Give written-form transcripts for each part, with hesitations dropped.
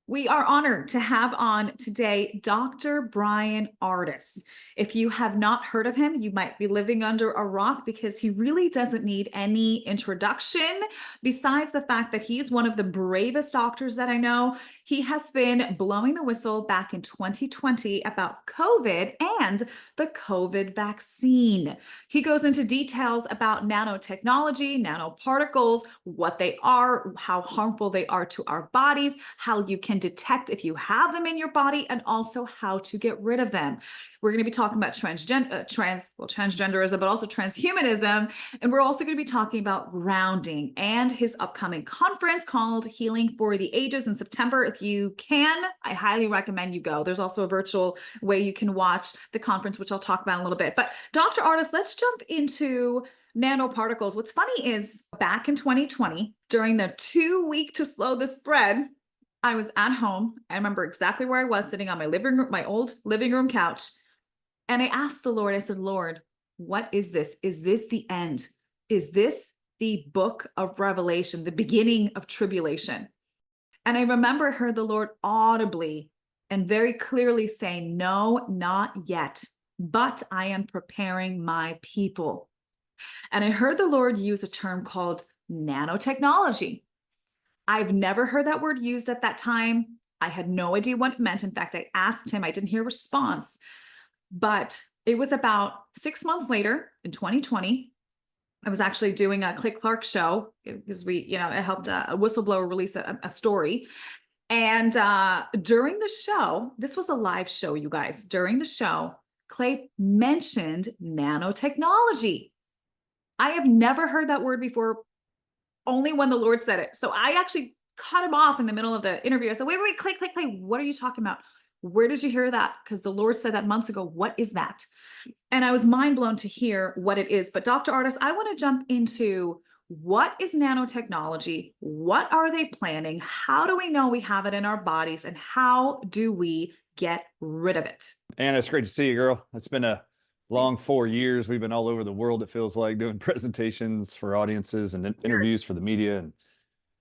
We are honored to have on today Dr. Brian Ardis. If you have not heard of him, you might be living under a rock because he really doesn't need any introduction. Besides the fact that he's one of the bravest doctors that I know, he has been blowing the whistle back in 2020 about COVID and the COVID vaccine. He goes into details about nanotechnology, nanoparticles, what they are, how harmful they are to our bodies, how you can detect if you have them in your body, and also how to get rid of them. We're going to be talking about transgenderism, but also transhumanism. And we're also going to be talking about grounding and his upcoming conference called Healing for the Ages in September. If you can, I highly recommend you go. There's also a virtual way you can watch the conference, which I'll talk about in a little bit. But Dr. Ardis, let's jump into nanoparticles. What's funny is back in 2020, during the 2 week to slow the spread, I was at home. I remember exactly where I was sitting on my living room, my old living room couch. And I asked the Lord, I said, Lord, what is this? Is this the end? Is this the book of Revelation, the beginning of tribulation? And I remember I heard the Lord audibly and very clearly saying, no, not yet, but I am preparing my people. And I heard the Lord use a term called nanotechnology. I've never heard that word used at that time. I had no idea what it meant. In fact, I asked him, I didn't hear a response. But it was about 6 months later in 2020. I was actually doing a Click Clark show because I helped a whistleblower release a story. And during the show, this was a live show, you guys. During the show, Clay mentioned nanotechnology. I have never heard that word before, only when the Lord said it. So I actually cut him off in the middle of the interview. I said, wait, Clay, what are you talking about? Where did you hear that? Because the Lord said that months ago. What is that? And I was mind blown to hear what it is. But Dr. Ardis, I want to jump into what is nanotechnology? What are they planning? How do we know we have it in our bodies? And how do we get rid of it? Anna, it's great to see you, girl. It's been a long 4 years. We've been all over the world, it feels like, doing presentations for audiences and interviews for the media. And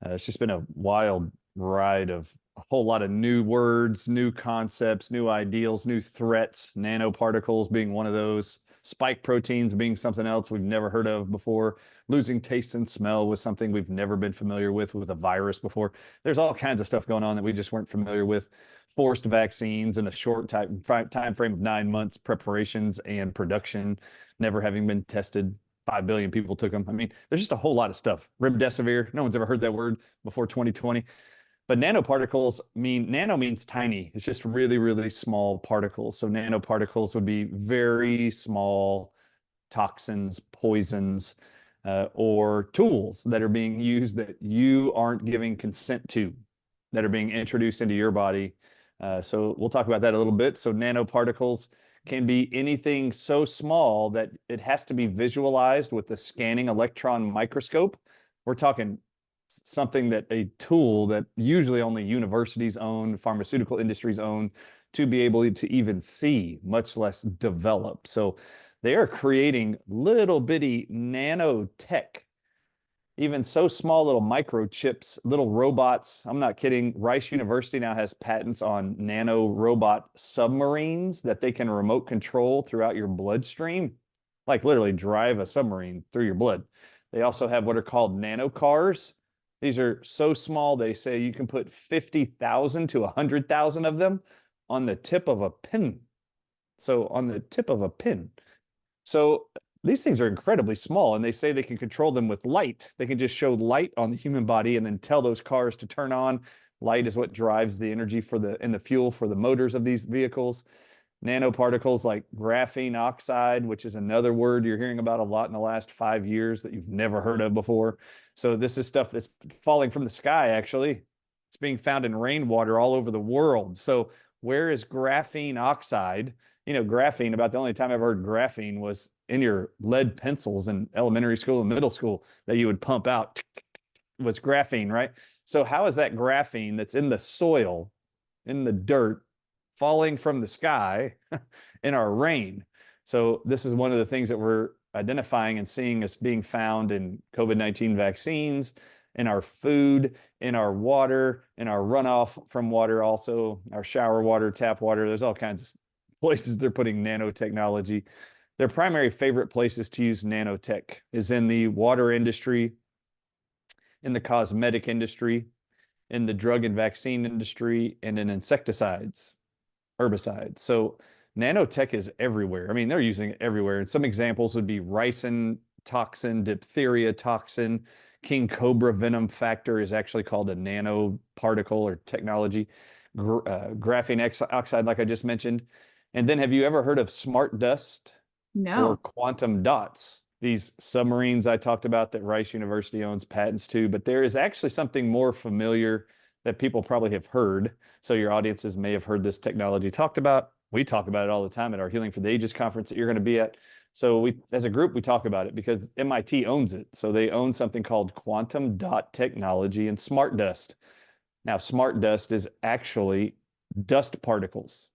it's just been a wild ride of a whole lot of new words, new concepts, new ideals, new threats, nanoparticles being one of those, spike proteins being something else we've never heard of before, losing taste and smell was something we've never been familiar with a virus before. There's all kinds of stuff going on that we just weren't familiar with. Forced vaccines in a short time frame of 9 months, preparations and production, never having been tested. 5 billion people took them. I mean, there's just a whole lot of stuff. Remdesivir, no one's ever heard that word before 2020. But nanoparticles nano means tiny. It's just really, really small particles. So nanoparticles would be very small toxins, poisons, or tools that are being used that you aren't giving consent to, that are being introduced into your body. So we'll talk about that a little bit. So nanoparticles can be anything so small that it has to be visualized with the scanning electron microscope. We're talking something that a tool that usually only universities own, pharmaceutical industries own, to be able to even see, much less develop. So they are creating little bitty nanotech, even so small little microchips, little robots. I'm not kidding. Rice University now has patents on nano robot submarines that they can remote control throughout your bloodstream, like literally drive a submarine through your blood. They also have what are called nano cars. These are so small, they say you can put 50,000 to 100,000 of them on the tip of a pin. So on the tip of a pin. So these things are incredibly small, and they say they can control them with light. They can just show light on the human body and then tell those cars to turn on. Light is what drives the energy and the fuel for the motors of these vehicles. Nanoparticles like graphene oxide, which is another word you're hearing about a lot in the last 5 years that you've never heard of before. So this is stuff that's falling from the sky, actually. It's being found in rainwater all over the world. So where is graphene oxide? Graphene, about the only time I've heard graphene was in your lead pencils in elementary school and middle school that you would pump out was graphene, right? So how is that graphene that's in the soil, in the dirt, falling from the sky in our rain? So this is one of the things that we're identifying and seeing as being found in COVID-19 vaccines in our food, in our water, in our runoff from water, also our shower water, tap water. There's all kinds of places they're putting nanotechnology. Their primary favorite places to use nanotech is in the water industry, in the cosmetic industry, in the drug and vaccine industry, and in insecticides, herbicides. So nanotech is everywhere. I mean, they're using it everywhere. And some examples would be ricin toxin, diphtheria toxin, king cobra venom factor is actually called a nanoparticle or technology, graphene oxide, like I just mentioned. And then have you ever heard of smart dust or No. quantum dots? These submarines I talked about that Rice University owns patents to, but there is actually something more familiar that people probably have heard. So your audiences may have heard this technology talked about. We talk about it all the time at our Healing for the Ages conference that you're going to be at. So we, as a group, we talk about it because MIT owns it. So they own something called quantum dot technology and smart dust. Now, smart dust is actually dust particles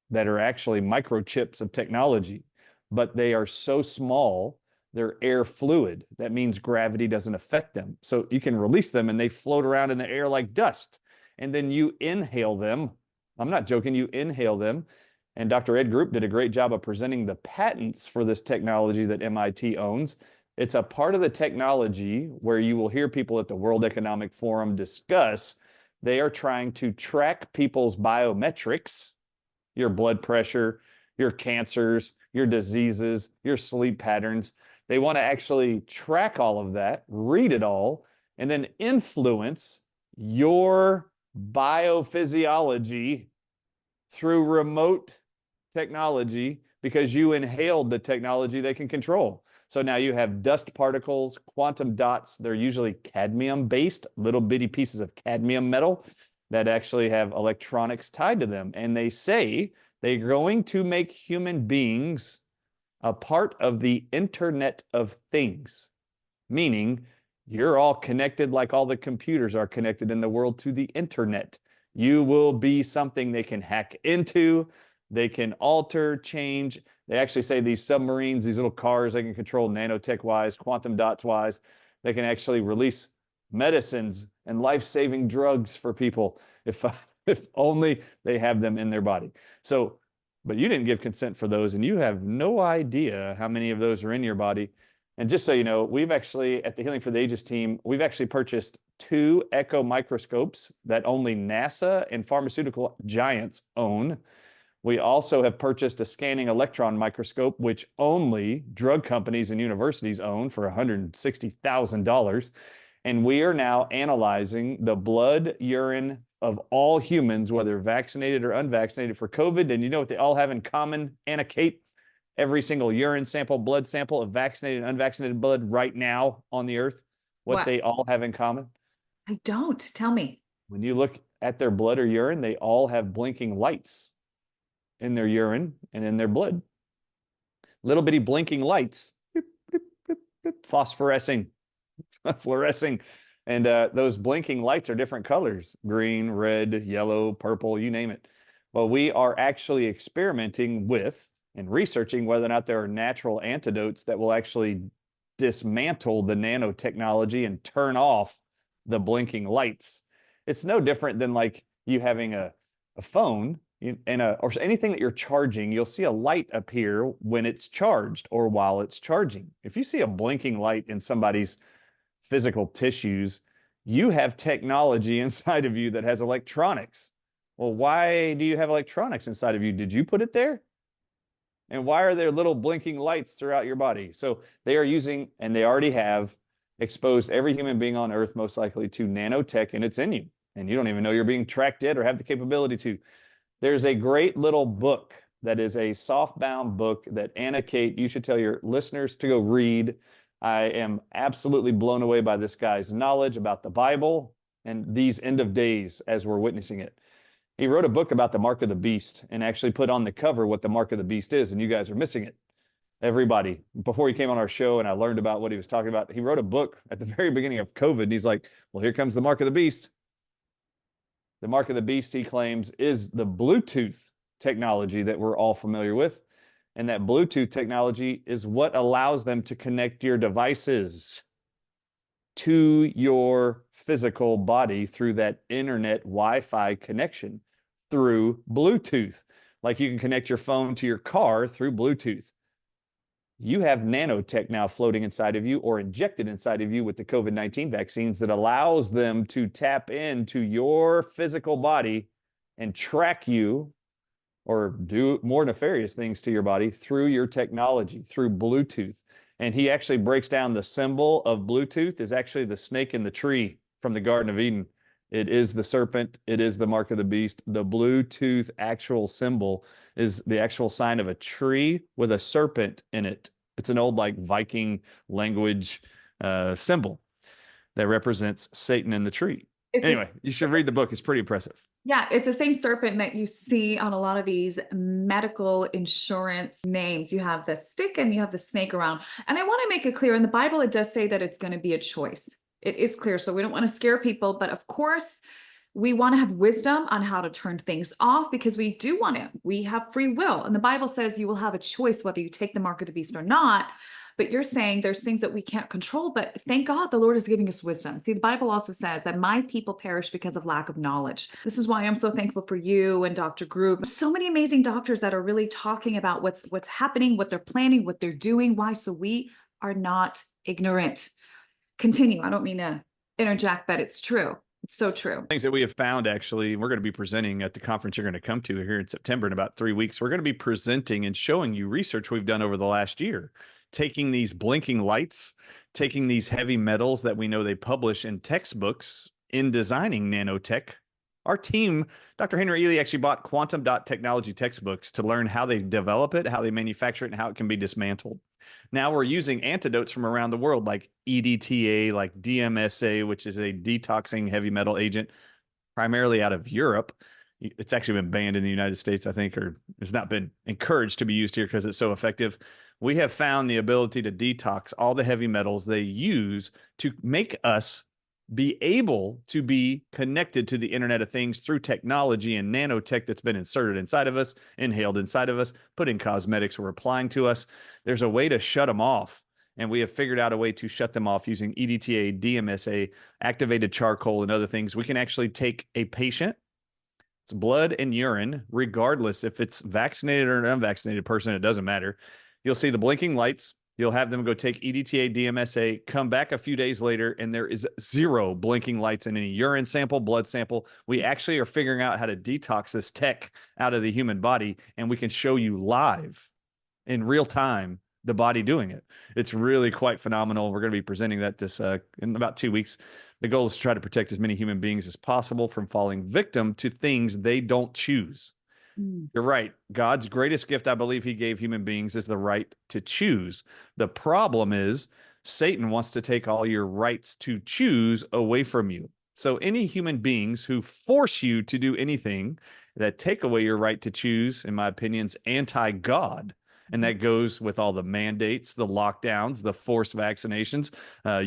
that are actually microchips of technology, but they are so small, they're air fluid. That means gravity doesn't affect them. So you can release them and they float around in the air like dust. And then you inhale them. I'm not joking, you inhale them. And Dr. Ed Group did a great job of presenting the patents for this technology that MIT owns. It's a part of the technology where you will hear people at the World Economic Forum discuss. They are trying to track people's biometrics, your blood pressure, your cancers, your diseases, your sleep patterns. They want to actually track all of that, read it all, and then influence your biophysiology through remote technology because you inhaled the technology they can control. So now you have dust particles, quantum dots. They're usually cadmium based, little bitty pieces of cadmium metal that actually have electronics tied to them. And they say they're going to make human beings a part of the Internet of Things, meaning you're all connected like all the computers are connected in the world to the internet. You will be something they can hack into, they can alter, change. They actually say these submarines, these little cars, they can control nanotech wise, quantum dots wise. They can actually release medicines and life-saving drugs for people if only they have them in their body. So, but you didn't give consent for those, and you have no idea how many of those are in your body. And just so you know, we've actually, at the Healing for the Ages team, we've actually purchased 2 echo microscopes that only NASA and pharmaceutical giants own. We also have purchased a scanning electron microscope, which only drug companies and universities own for $160,000. And we are now analyzing the blood, urine of all humans, whether vaccinated or unvaccinated, for COVID. And you know what they all have in common, Anna Kate? Every single urine sample, blood sample of vaccinated and unvaccinated blood right now on the earth, what What? they all have in common. I don't. Tell me. When you look at their blood or urine, they all have blinking lights in their urine and in their blood. Little bitty blinking lights, beep, beep, beep, beep, phosphorescing, fluorescing. And those blinking lights are different colors, green, red, yellow, purple, you name it. Well, we are actually experimenting with and researching whether or not there are natural antidotes that will actually dismantle the nanotechnology and turn off the blinking lights. It's no different than like you having a phone and or anything that you're charging. You'll see a light appear when it's charged or while it's charging. If you see a blinking light in somebody's physical tissues, you have technology inside of you that has electronics. Well, why do you have electronics inside of you? Did you put it there? And why are there little blinking lights throughout your body? So they are using, and they already have exposed every human being on earth most likely to nanotech, and it's in you. And you don't even know you're being tracked yet or have the capability to. There's a great little book that is a softbound book that Anna Kate, you should tell your listeners to go read. I am absolutely blown away by this guy's knowledge about the Bible and these end of days as we're witnessing it. He wrote a book about the mark of the beast and actually put on the cover what the mark of the beast is, and you guys are missing it. Everybody, before he came on our show and I learned about what he was talking about, he wrote a book at the very beginning of COVID, and he's like, well, here comes the mark of the beast. The mark of the beast, he claims, is the Bluetooth technology that we're all familiar with. And that Bluetooth technology is what allows them to connect your devices to your physical body through that internet Wi-Fi connection through Bluetooth. Like you can connect your phone to your car through Bluetooth. You have nanotech now floating inside of you or injected inside of you with the COVID-19 vaccines that allows them to tap into your physical body and track you or do more nefarious things to your body through your technology, through Bluetooth. And he actually breaks down the symbol of Bluetooth is actually the snake in the tree from the Garden of Eden. It is the serpent. It is the mark of the beast. The Bluetooth actual symbol is the actual sign of a tree with a serpent in it. It's an old like Viking language symbol that represents Satan in the tree. It's Anyway, you should read the book. It's pretty impressive. Yeah, it's the same serpent that you see on a lot of these medical insurance names. You have the stick and you have the snake around. And I want to make it clear in the Bible, it does say that it's going to be a choice. It is clear. So we don't want to scare people. But of course, we want to have wisdom on how to turn things off because we do want to. We have free will. And the Bible says you will have a choice whether you take the mark of the beast or not. But you're saying there's things that we can't control, but thank God the Lord is giving us wisdom. See, the Bible also says that my people perish because of lack of knowledge. This is why I'm so thankful for you and Dr. Group. So many amazing doctors that are really talking about what's happening, what they're planning, what they're doing. Why? So we are not ignorant. Continue. I don't mean to interject, but it's true. It's so true. Things that we have found actually, we're going to be presenting at the conference you're going to come to here in September in about 3 weeks. We're going to be presenting and showing you research we've done over the last year, taking these blinking lights, taking these heavy metals that we know they publish in textbooks in designing nanotech. Our team, Dr. Henry Ely, actually bought quantum dot technology textbooks to learn how they develop it, how they manufacture it, and how it can be dismantled. Now we're using antidotes from around the world like EDTA, like DMSA, which is a detoxing heavy metal agent, primarily out of Europe. It's actually been banned in the United States, I think, or it's not been encouraged to be used here because it's so effective. We have found the ability to detox all the heavy metals they use to make us be able to be connected to the Internet of Things through technology and nanotech that's been inserted inside of us, inhaled inside of us, put in cosmetics or applying to us. There's a way to shut them off. And we have figured out a way to shut them off using EDTA, DMSA, activated charcoal, and other things. We can actually take a patient, it's blood and urine, regardless if it's vaccinated or an unvaccinated person, it doesn't matter. You'll see the blinking lights. You'll have them go take EDTA, DMSA, come back a few days later, and there is zero blinking lights in any urine sample, blood sample. We actually are figuring out how to detox this tech out of the human body, and we can show you live in real time the body doing it. It's really quite phenomenal. We're going to be presenting that this in about 2 weeks. The goal is to try to protect as many human beings as possible from falling victim to things they don't choose. You're right. God's greatest gift, I believe he gave human beings, is the right to choose. The problem is Satan wants to take all your rights to choose away from you. So any human beings who force you to do anything that take away your right to choose, in my opinion, is anti-God. And that goes with all the mandates, the lockdowns, the forced vaccinations.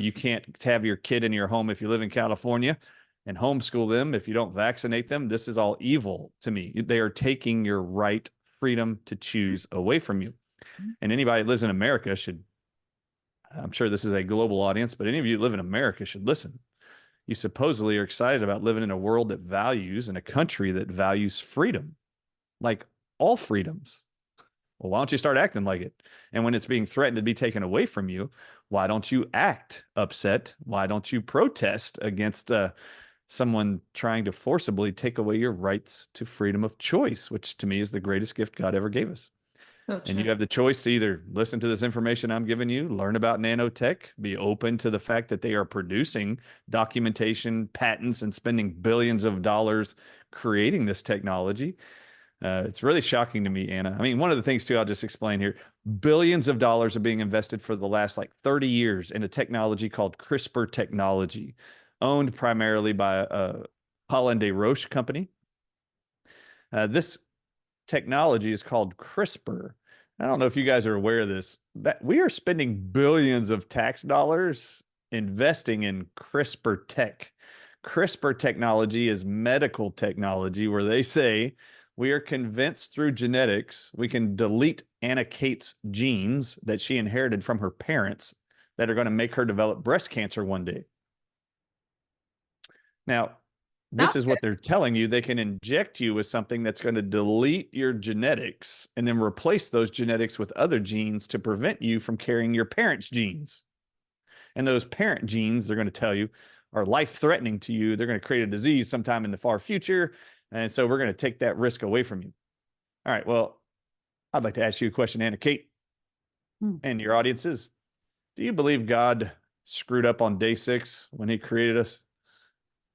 You can't have your kid in your home if you live in California and homeschool them if you don't vaccinate them. This is all evil to me. They are taking your right, freedom to choose away from you. And anybody that lives in America should, I'm sure this is a global audience, but any of you that live in America should listen. You supposedly are excited about living in a world that values, in a country that values freedom, like all freedoms. Well, why don't you start acting like it? And when it's being threatened to be taken away from you, why don't you act upset? Why don't you protest against someone trying to forcibly take away your rights to freedom of choice, which to me is the greatest gift God ever gave us? So And true. you have the choice to either listen to this information I'm giving you, learn about nanotech, be open to the fact that they are producing documentation, patents, and spending billions of dollars creating this technology. It's really shocking to me, Anna. I mean, one of the things too, I'll just explain here, billions of dollars are being invested for the last like 30 years in a technology called CRISPR technology, owned primarily by a Holland de Roche company. This technology is called CRISPR. I don't know if you guys are aware of this, that we are spending billions of tax dollars investing in CRISPR tech. CRISPR technology is medical technology where they say we are convinced through genetics we can delete Anna Kate's genes that she inherited from her parents that are going to make her develop breast cancer one day. Now, this That's is what they're telling you. They can inject you with something that's going to delete your genetics and then replace those genetics with other genes to prevent you from carrying your parents' genes. And those parent genes, they're going to tell you, are life threatening to you. They're going to create a disease sometime in the far future. And so we're going to take that risk away from you. All right. Well, I'd like to ask you a question, Anna Kate, good. and your audiences. Do you believe God screwed up on day 6 when he created us?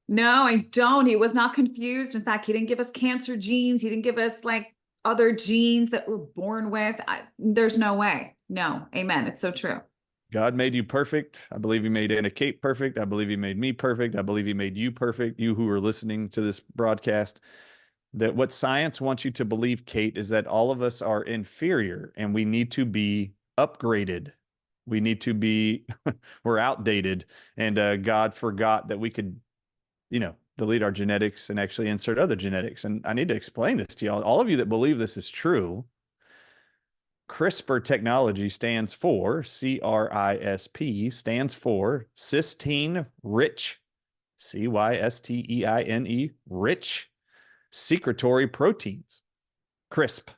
No, I don't. He was not confused. In fact, he didn't give us cancer genes. He didn't give us like other genes that we're born with. There's no way. No. Amen. It's so true. God made you perfect. I believe he made Anna Kate perfect. I believe he made me perfect. I believe he made you perfect, you who are listening to this broadcast. That what science wants you to believe, Kate, is that all of us are inferior and we need to be upgraded. We need to be, we're outdated. And God forgot that we could, delete our genetics and actually insert other genetics. And I need to explain this to y'all. All of you that believe this is true, CRISPR technology stands for CRISP, stands for cysteine rich, CYSTEINE, rich secretory proteins, CRISP.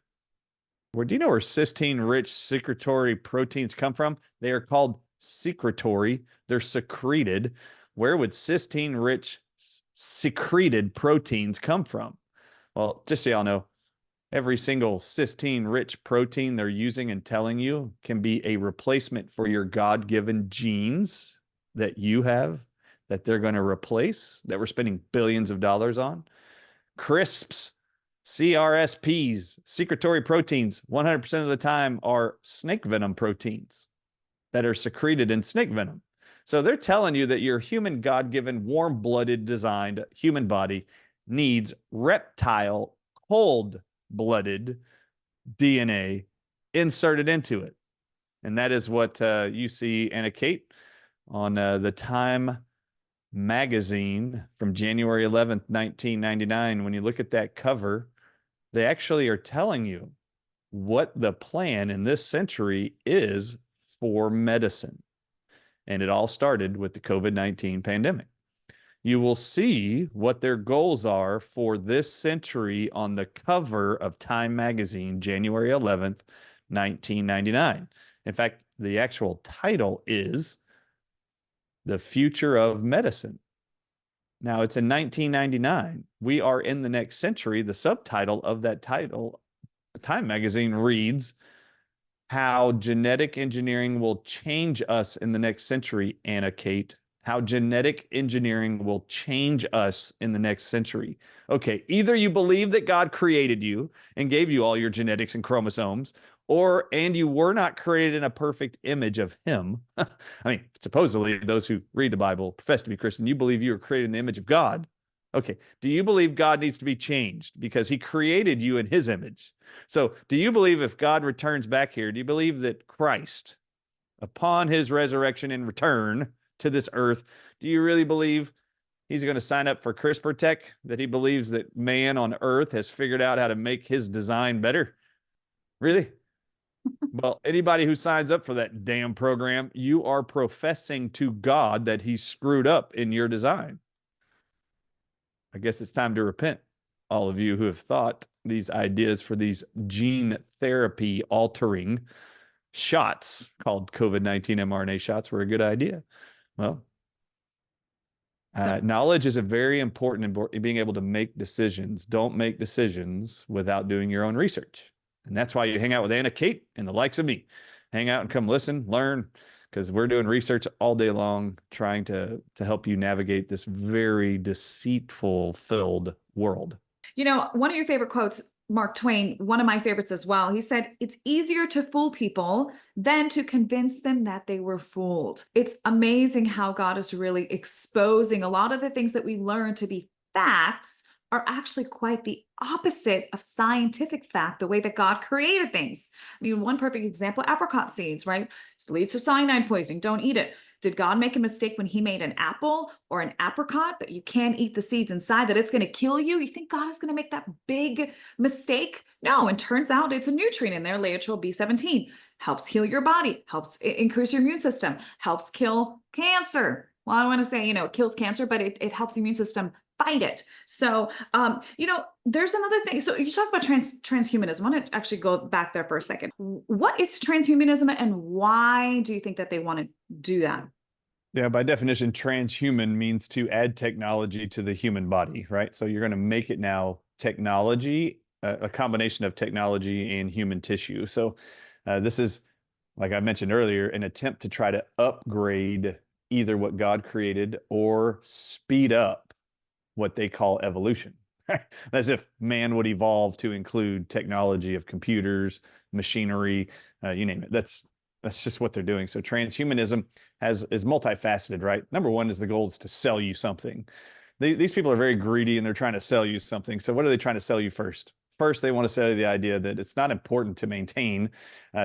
Do you know where cysteine rich secretory proteins come from? They are called secretory. They're secreted. Where would cysteine rich secreted proteins come from? Well, just so y'all know, every single cysteine rich protein they're using and telling you can be a replacement for your God given genes that you have that they're going to replace, that we're spending billions of dollars on. CRISPs, CRSPs, secretory proteins, 100% of the time are snake venom proteins that are secreted in snake venom. So they're telling you that your human God given, warm blooded, designed human body needs reptile, cold blooded DNA inserted into it. And that is what you see, Anna Kate, on the Time magazine from January 11th, 1999. When you look at that cover, they actually are telling you what the plan in this century is for medicine. And it all started with the COVID-19 pandemic. You will see what their goals are for this century on the cover of Time magazine, January 11th, 1999. In fact, the actual title is The Future of Medicine. Now, it's in 1999. We are in the next century. The subtitle of that title, Time magazine, reads, How Genetic Engineering Will Change Us in the Next Century, Anna Kate. How genetic engineering will change us in the next century. Okay, either you believe that God created you and gave you all your genetics and chromosomes, and you were not created in a perfect image of him. I mean, supposedly those who read the Bible, profess to be Christian, you believe you were created in the image of God. Okay, do you believe God needs to be changed because he created you in his image? So do you believe if God returns back here, do you believe that Christ, upon his resurrection and return to this earth, do you really believe he's going to sign up for CRISPR tech, that he believes that man on earth has figured out how to make his design better? Really? Well, anybody who signs up for that damn program, you are professing to God that he screwed up in your design. I guess it's time to repent, all of you who have thought these ideas for these gene therapy altering shots called COVID-19 mRNA shots were a good idea. Well, So, knowledge is a very important in being able to make decisions. Don't make decisions without doing your own research. And that's why you hang out with Anna Kate and the likes of me. Hang out and come listen, learn, because we're doing research all day long, trying to help you navigate this very deceitful filled world. one of your favorite quotes, Mark Twain, one of my favorites as well. He said, "It's easier to fool people than to convince them that they were fooled." It's amazing how God is really exposing a lot of the things that we learn to be facts are actually quite the opposite of scientific fact, the way that God created things. I mean, one perfect example, apricot seeds, right? It leads to cyanide poisoning. Don't eat it. Did God make a mistake when he made an apple or an apricot that you can't eat the seeds inside, that it's going to kill you? You think God is going to make that big mistake? No, and turns out it's a nutrient in there, laetrile B17, helps heal your body, helps increase your immune system, helps kill cancer. Well, I want to say, it kills cancer, but it helps the immune system fight it. So, there's another thing. So you talk about transhumanism. I want to actually go back there for a second. What is transhumanism and why do you think that they want to do that? Yeah, by definition, transhuman means to add technology to the human body, right? So you're going to make it now technology, a combination of technology and human tissue. So this is, like I mentioned earlier, an attempt to try to upgrade either what God created or speed up what they call evolution. As if man would evolve to include technology of computers, machinery, you name it. That's just what they're doing. So transhumanism is multifaceted, right? Number one is the goal is to sell you something. These people are very greedy and they're trying to sell you something. So what are they trying to sell you first? First, they want to sell you the idea that it's not important to maintain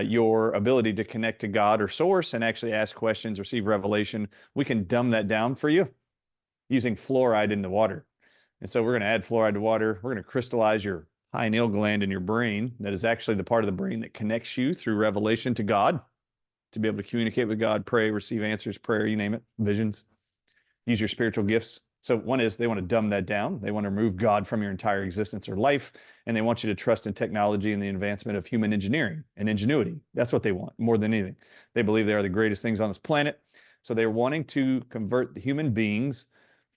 your ability to connect to God or source and actually ask questions, receive revelation. We can dumb that down for you using fluoride in the water. And so we're going to add fluoride to water. We're going to crystallize your pineal gland in your brain. That is actually the part of the brain that connects you through revelation to God, to be able to communicate with God, pray, receive answers, prayer, you name it, visions, use your spiritual gifts. So one is they want to dumb that down. They want to remove God from your entire existence or life, and they want you to trust in technology and the advancement of human engineering and ingenuity. That's what they want more than anything. They believe they are the greatest things on this planet. So they're wanting to convert the human beings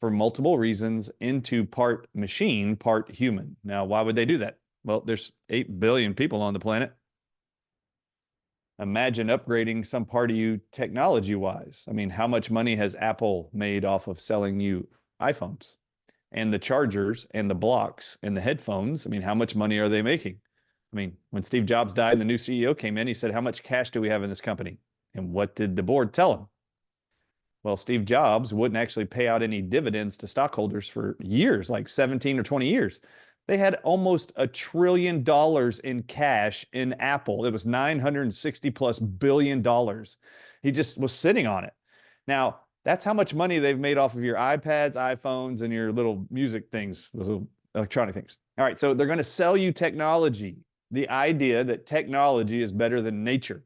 for multiple reasons into part machine, part human. Now, why would they do that? Well, there's 8 billion people on the planet. Imagine upgrading some part of you technology wise. I mean, how much money has Apple made off of selling you iPhones and the chargers and the blocks and the headphones? I mean, how much money are they making? I mean, when Steve Jobs died and the new CEO came in, he said, how much cash do we have in this company? And what did the board tell him? Well, Steve Jobs wouldn't actually pay out any dividends to stockholders for years, like 17 or 20 years. They had almost $1 trillion in cash in Apple. It was 960 plus billion dollars. He just was sitting on it. Now, that's how much money they've made off of your iPads, iPhones, and your little music things, those little electronic things. All right, so they're going to sell you technology, the idea that technology is better than nature.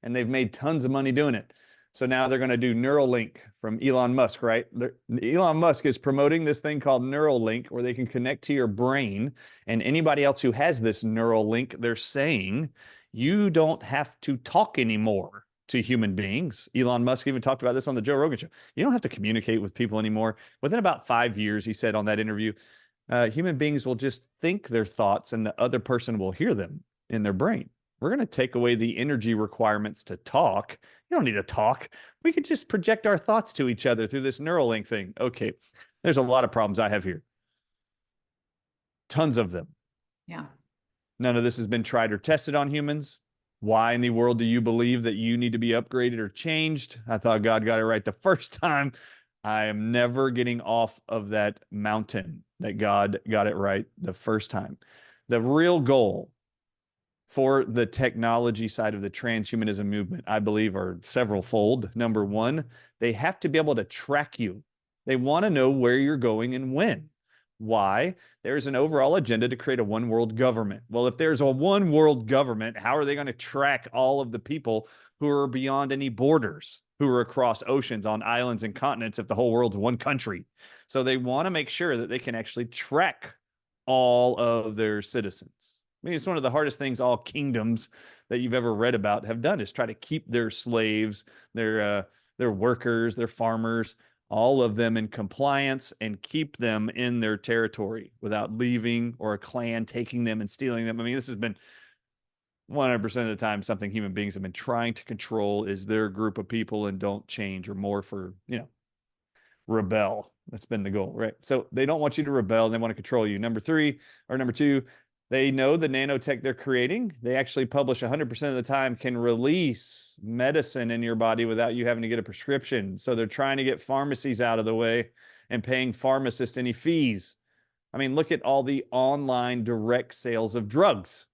And they've made tons of money doing it. So now they're going to do Neuralink from Elon Musk, right? Elon Musk is promoting this thing called Neuralink where they can connect to your brain. And anybody else who has this Neuralink, they're saying you don't have to talk anymore to human beings. Elon Musk even talked about this on the Joe Rogan show. You don't have to communicate with people anymore. Within about 5 years, he said on that interview, human beings will just think their thoughts and the other person will hear them in their brain. We're going to take away the energy requirements to talk. You don't need to talk. We could just project our thoughts to each other through this Neuralink thing. Okay, there's a lot of problems I have here. Tons of them. Yeah. None of this has been tried or tested on humans. Why in the world do you believe that you need to be upgraded or changed? I thought God got it right the first time. I am never getting off of that mountain that God got it right the first time. The real goal for the technology side of the transhumanism movement, I believe, are several fold. Number one, they have to be able to track you. They want to know where you're going and when. Why? There's an overall agenda to create a one world government. Well, if there's a one world government, how are they going to track all of the people who are beyond any borders, who are across oceans, on islands and continents, if the whole world's one country? So they want to make sure that they can actually track all of their citizens. I mean, it's one of the hardest things all kingdoms that you've ever read about have done is try to keep their slaves, their workers, their farmers, all of them in compliance and keep them in their territory without leaving or a clan taking them and stealing them. I mean, this has been 100% of the time something human beings have been trying to control is their group of people and don't change or more for, rebel. That's been the goal, right? So they don't want you to rebel. They want to control you. Number two, they know the nanotech they're creating. They actually publish 100% of the time can release medicine in your body without you having to get a prescription. So they're trying to get pharmacies out of the way and paying pharmacists any fees. I mean, look at all the online direct sales of drugs.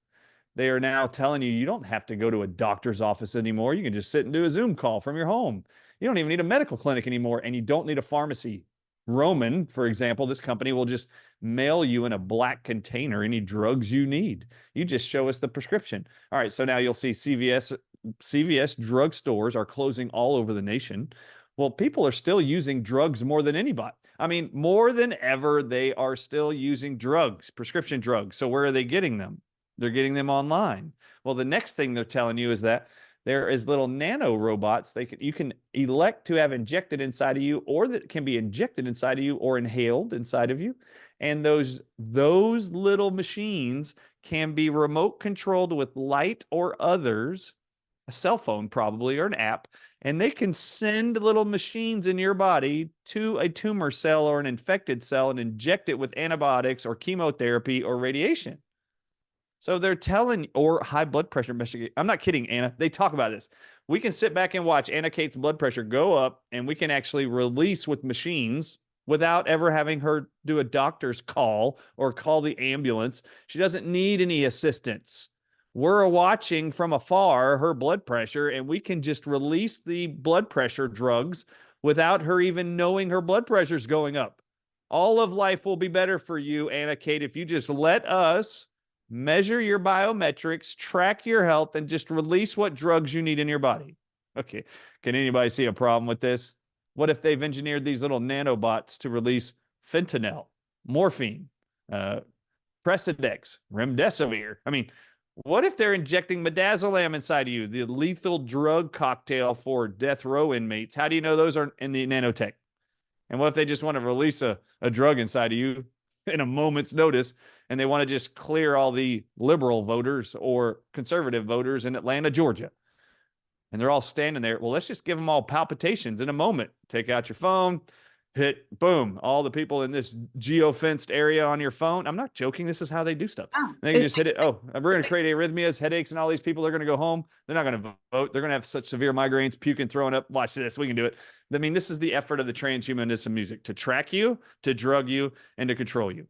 They are now telling you don't have to go to a doctor's office anymore. You can just sit and do a Zoom call from your home. You don't even need a medical clinic anymore, and you don't need a pharmacy. Roman, for example, this company will just mail you in a black container any drugs you need. You just show us the prescription. All right, so now you'll see CVS drugstores are closing all over the nation. Well, people are still using drugs more than anybody. I mean, more than ever, they are still using drugs, prescription drugs. So where are they getting them? They're getting them online. Well, the next thing they're telling you is that there is little nano robots you can elect to have injected inside of you, or that can be injected inside of you or inhaled inside of you. And those little machines can be remote controlled with light or others, a cell phone probably, or an app, and they can send little machines in your body to a tumor cell or an infected cell and inject it with antibiotics or chemotherapy or radiation. So they're telling, or high blood pressure. I'm not kidding, Anna. They talk about this. We can sit back and watch Anna Kate's blood pressure go up, and we can actually release with machines without ever having her do a doctor's call or call the ambulance. She doesn't need any assistance. We're watching from afar her blood pressure, and we can just release the blood pressure drugs without her even knowing her blood pressure is going up. All of life will be better for you, Anna Kate, if you just let us measure your biometrics, track your health, and just release what drugs you need in your body. Okay. Can anybody see a problem with this? What if they've engineered these little nanobots to release fentanyl, morphine, Precedex, remdesivir? I mean, what if they're injecting midazolam inside of you, the lethal drug cocktail for death row inmates? How do you know those aren't in the nanotech? And what if they just want to release a drug inside of you in a moment's notice, and they want to just clear all the liberal voters or conservative voters in Atlanta, Georgia? And they're all standing there. Well, let's just give them all palpitations in a moment. Take out your phone, hit boom, all the people in this geo-fenced area on your phone. I'm not joking. This is how they do stuff. Oh, They can just hit it. Oh, we're going to create arrhythmias, headaches, and all these people are going to go home. They're not going to vote. They're going to have such severe migraines, puking, throwing up. Watch this. We can do it. I mean, this is the effort of the transhumanism music, to track you, to drug you, and to control you.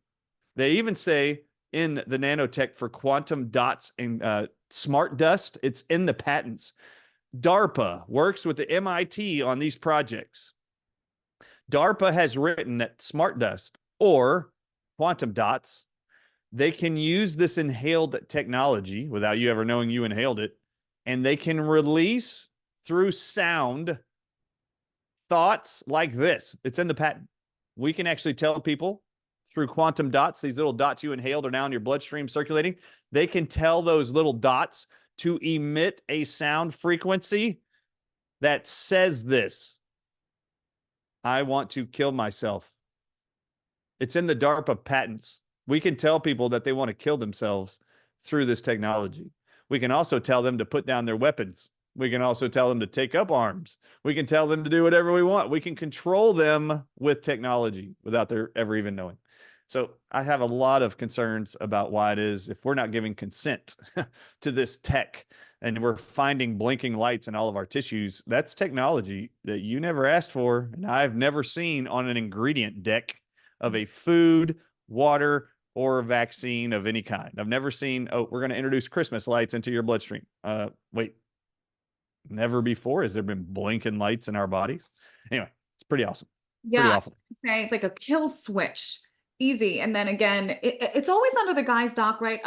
They even say in the nanotech for quantum dots and smart dust, it's in the patents. DARPA works with the MIT on these projects. DARPA has written that smart dust or quantum dots, they can use this inhaled technology without you ever knowing you inhaled it, and they can release through sound thoughts like this. It's in the patent. We can actually tell people through quantum dots, these little dots you inhaled are now in your bloodstream circulating. They can tell those little dots to emit a sound frequency that says this: I want to kill myself. It's in the DARPA patents. We can tell people that they want to kill themselves through this technology. We can also tell them to put down their weapons. We can also tell them to take up arms. We can tell them to do whatever we want. We can control them with technology without their ever even knowing. So I have a lot of concerns about why it is, if we're not giving consent to this tech and we're finding blinking lights in all of our tissues, that's technology that you never asked for. And I've never seen on an ingredient deck of a food, water, or a vaccine of any kind. I've never seen, oh, we're going to introduce Christmas lights into your bloodstream. Wait, never before has there been blinking lights in our bodies. Anyway, it's pretty awesome. Pretty yeah. awful. Say like a kill switch, easy. And then again, it's always under the guise, doc, right?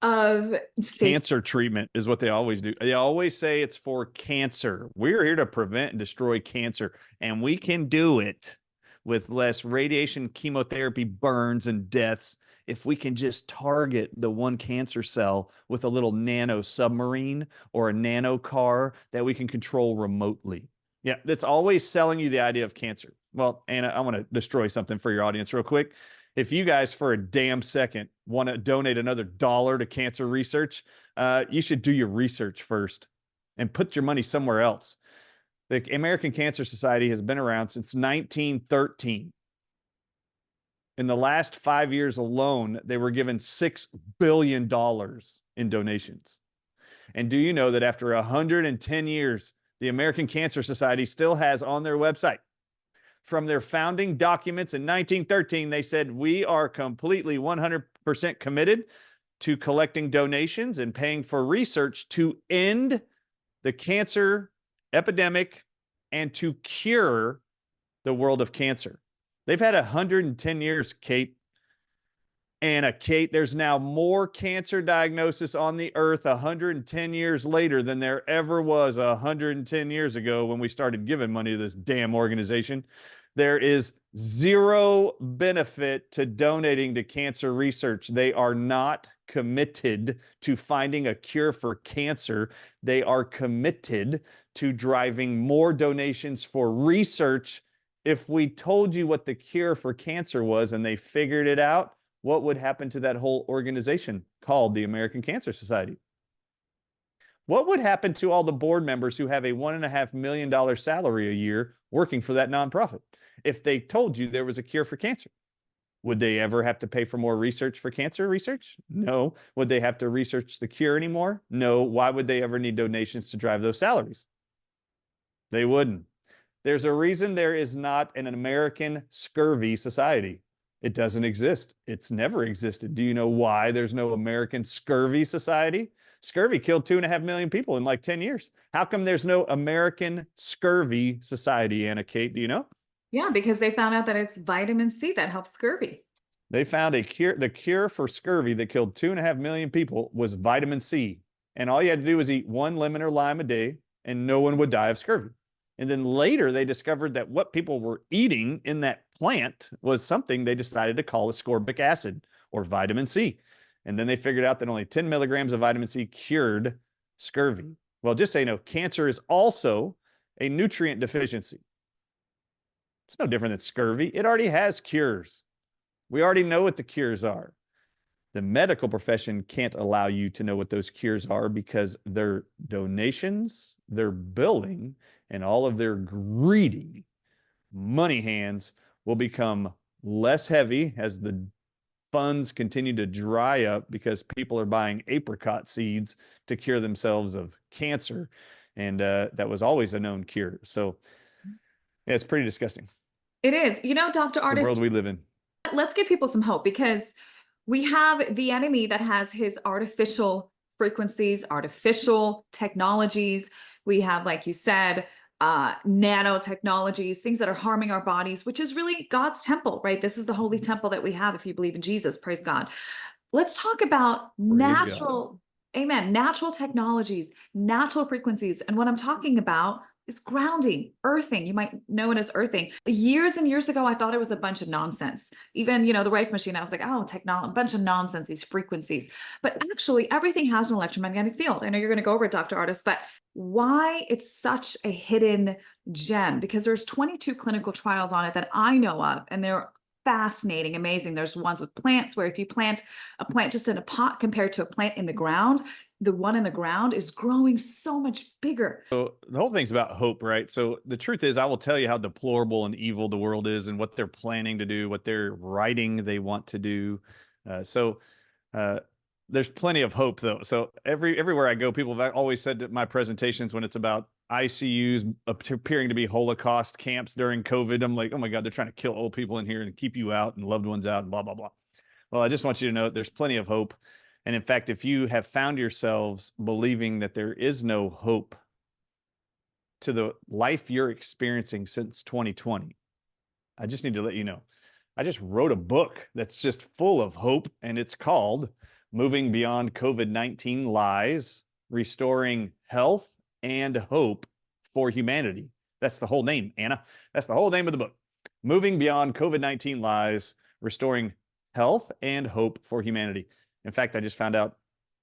Of safety. Cancer treatment is what they always do. They always say it's for cancer. We're here to prevent and destroy cancer, and we can do it with less radiation, chemotherapy, burns, and deaths if we can just target the one cancer cell with a little nano submarine or a nano car that we can control remotely. Yeah, that's always selling you the idea of cancer. Well, Anna, I want to destroy something for your audience real quick. If you guys for a damn second want to donate another $1 to cancer research, you should do your research first and put your money somewhere else. The American Cancer Society has been around since 1913. In the last 5 years alone, they were given $6 billion in donations. And do you know that after 110 years, the American Cancer Society still has on their website, from their founding documents in 1913, they said, we are completely 100% committed to collecting donations and paying for research to end the cancer epidemic and to cure the world of cancer. They've had 110 years, Kate. Anna Kate, there's now more cancer diagnosis on the earth 110 years later than there ever was 110 years ago when we started giving money to this damn organization. There is zero benefit to donating to cancer research. They are not committed to finding a cure for cancer. They are committed to driving more donations for research. If we told you what the cure for cancer was and they figured it out, what would happen to that whole organization called the American Cancer Society? What would happen to all the board members who have a $1.5 million salary a year working for that nonprofit if they told you there was a cure for cancer? Would they ever have to pay for more research for cancer research? No. Would they have to research the cure anymore? No. Why would they ever need donations to drive those salaries? They wouldn't. There's a reason there is not an American scurvy society. It doesn't exist. It's never existed. Do you know why there's no American scurvy society? Scurvy killed 2.5 million people in like 10 years. How come there's no American scurvy society, Anna Kate? Do you know? Yeah, because they found out that it's vitamin C that helps scurvy. They found a cure. The cure for scurvy that killed 2.5 million people was vitamin C. And all you had to do was eat one lemon or lime a day, and no one would die of scurvy. And then later they discovered that what people were eating in that plant was something they decided to call ascorbic acid or vitamin C. And then they figured out that only 10 milligrams of vitamin C cured scurvy. Well, just so you know, cancer is also a nutrient deficiency. It's no different than scurvy. It already has cures. We already know what the cures are. The medical profession can't allow you to know what those cures are because their donations, their billing, and all of their greedy money hands will become less heavy as the funds continue to dry up because people are buying apricot seeds to cure themselves of cancer. And that was always a known cure. So yeah, it's pretty disgusting. It is. Dr. The Artist, world we live in. let's give people some hope because we have the enemy that has his artificial frequencies, artificial technologies. We have, like you said, nanotechnologies, things that are harming our bodies, which is really God's temple, right? This is the holy temple that we have if you believe in Jesus. Praise God. Let's talk about Praise God. natural, amen, natural technologies, natural frequencies. And what I'm talking about is grounding, earthing. You might know it as earthing. Years and years ago, I thought it was a bunch of nonsense. Even, the Rife machine, I was like, oh, technology, a bunch of nonsense, these frequencies. But actually, everything has an electromagnetic field. I know you're going to go over it, Dr. Artist, but why it's such a hidden gem? Because there's 22 clinical trials on it that I know of, and they're fascinating, amazing. There's ones with plants where if you plant a plant just in a pot compared to a plant in the ground, the one in the ground is growing so much bigger. So the whole thing's about hope, right? So the truth is, I will tell you how deplorable and evil the world is and what they're planning to do, what they're writing they want to do. So there's plenty of hope, though. So everywhere I go, people have always said that my presentations, when it's about ICUs appearing to be Holocaust camps during COVID, I'm like, oh my God, they're trying to kill old people in here and keep you out and loved ones out and blah, blah, blah. Well, I just want you to know there's plenty of hope. And in fact, if you have found yourselves believing that there is no hope to the life you're experiencing since 2020, I just need to let you know. I just wrote a book that's just full of hope, and it's called Moving Beyond COVID-19 Lies, Restoring Health and Hope for Humanity. That's the whole name, Anna. That's the whole name of the book. Moving Beyond COVID-19 Lies, Restoring Health and Hope for Humanity. In fact, I just found out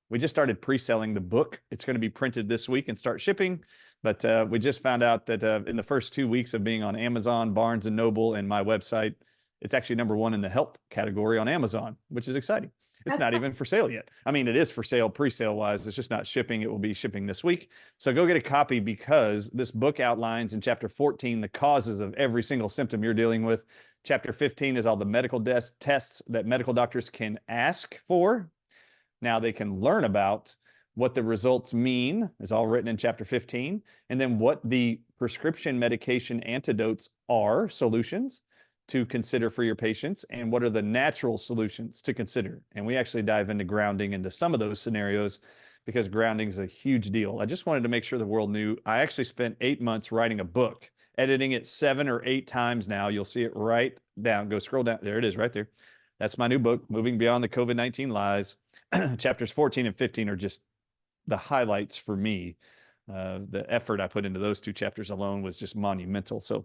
we just started pre-selling the book. It's going to be printed this week and start shipping. But we just found out that in the first 2 weeks of being on Amazon, Barnes & Noble, and my website, it's actually #1 in the health category on Amazon, which is exciting. It's not even for sale yet. I mean, it is for sale pre-sale wise. It's just not shipping. It will be shipping this week. So go get a copy because this book outlines in chapter 14 the causes of every single symptom you're dealing with. Chapter 15 is all the medical tests that medical doctors can ask for. Now they can learn about what the results mean, is all written in chapter 15, and then what the prescription medication antidotes are, solutions to consider for your patients, and what are the natural solutions to consider. And we actually dive into grounding into some of those scenarios because grounding is a huge deal. I just wanted to make sure the world knew I actually spent 8 months writing a book, editing it 7 or 8 times now. You'll see it right down. Go scroll down. There it is right there. That's my new book, Moving Beyond the COVID-19 Lies. Chapters 14 and 15 are just the highlights for me. The effort I put into those two chapters alone was just monumental. So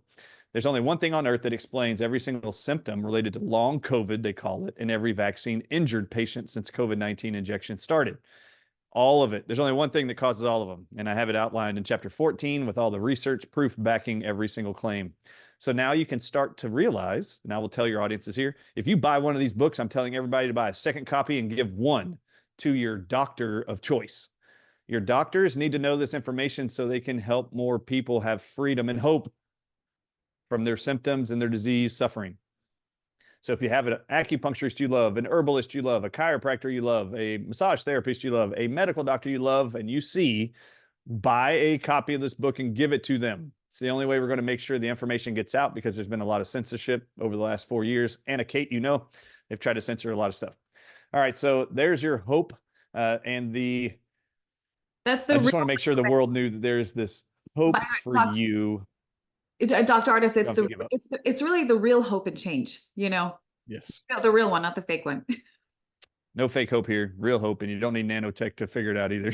there's only one thing on earth that explains every single symptom related to long COVID, they call it, in every vaccine injured patient since COVID-19 injection started. All of it. There's only one thing that causes all of them. And I have it outlined in chapter 14 with all the research proof backing every single claim. So now you can start to realize, and I will tell your audiences here, if you buy one of these books, I'm telling everybody to buy a second copy and give one to your doctor of choice. Your doctors need to know this information so they can help more people have freedom and hope from their symptoms and their disease suffering. So if you have an acupuncturist you love, an herbalist you love, a chiropractor you love, a massage therapist you love, a medical doctor you love, and you see, buy a copy of this book and give it to them. It's the only way we're going to make sure the information gets out, because there's been a lot of censorship over the last 4 years. Anna Kate, you know, they've tried to censor a lot of stuff. All right, so there's your hope and the. That's I the just real, want to make sure the world knew that there's this by hope the for way, you. Dr. Artis, Don't have to give up. it's really the real hope and change, Yes. the real one, not the fake one. No fake hope here, real hope, and you don't need nanotech to figure it out either.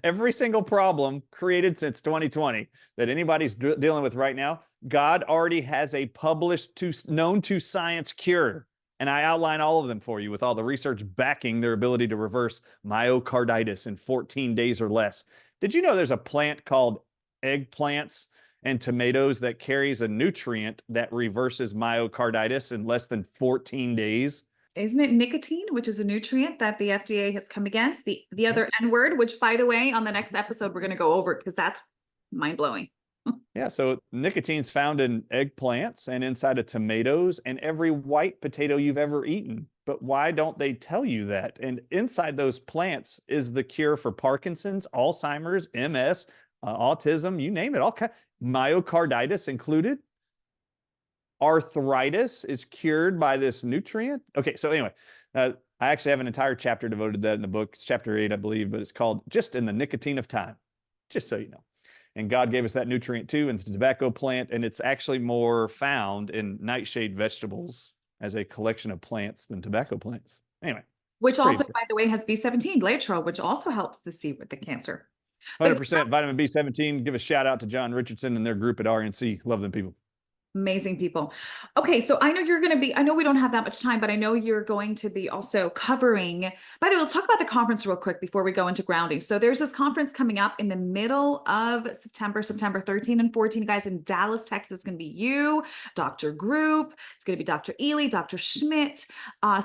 Every single problem created since 2020 that anybody's dealing with right now, God already has a published, known to science cure. And I outline all of them for you with all the research backing their ability to reverse myocarditis in 14 days or less. Did you know there's a plant called eggplants and tomatoes that carries a nutrient that reverses myocarditis in less than 14 days? Isn't it nicotine, which is a nutrient that the FDA has come against? The other Yes. N word, which, by the way, on the next episode we're going to go over, because that's mind blowing. Yeah, so nicotine's found in eggplants and inside of tomatoes and every white potato you've ever eaten. But why don't they tell you that? And inside those plants is the cure for Parkinson's, Alzheimer's, MS, autism, you name it, all kind, myocarditis included. Arthritis is cured by this nutrient. Okay, so anyway, I actually have an entire chapter devoted to that in the book. It's chapter 8, I believe, but it's called Just in the Nicotine of Time, just so you know. And God gave us that nutrient too in the tobacco plant, and it's actually more found in nightshade vegetables as a collection of plants than tobacco plants. Anyway. Which also, by the way, has B17, laetrile, which also helps the see with the cancer. 100% vitamin B17. Give a shout out to John Richardson and their group at RNC. Love them people. Amazing people. Okay, so I know you're going to be, I know we don't have that much time, but I know you're going to be also covering, by the way, let's talk about the conference real quick before we go into grounding. So there's this conference coming up in the middle of September 13 and 14, guys, in Dallas, Texas. It's going to be you, Dr. Group. It's going to be Dr. Ely, Dr. Schmidt,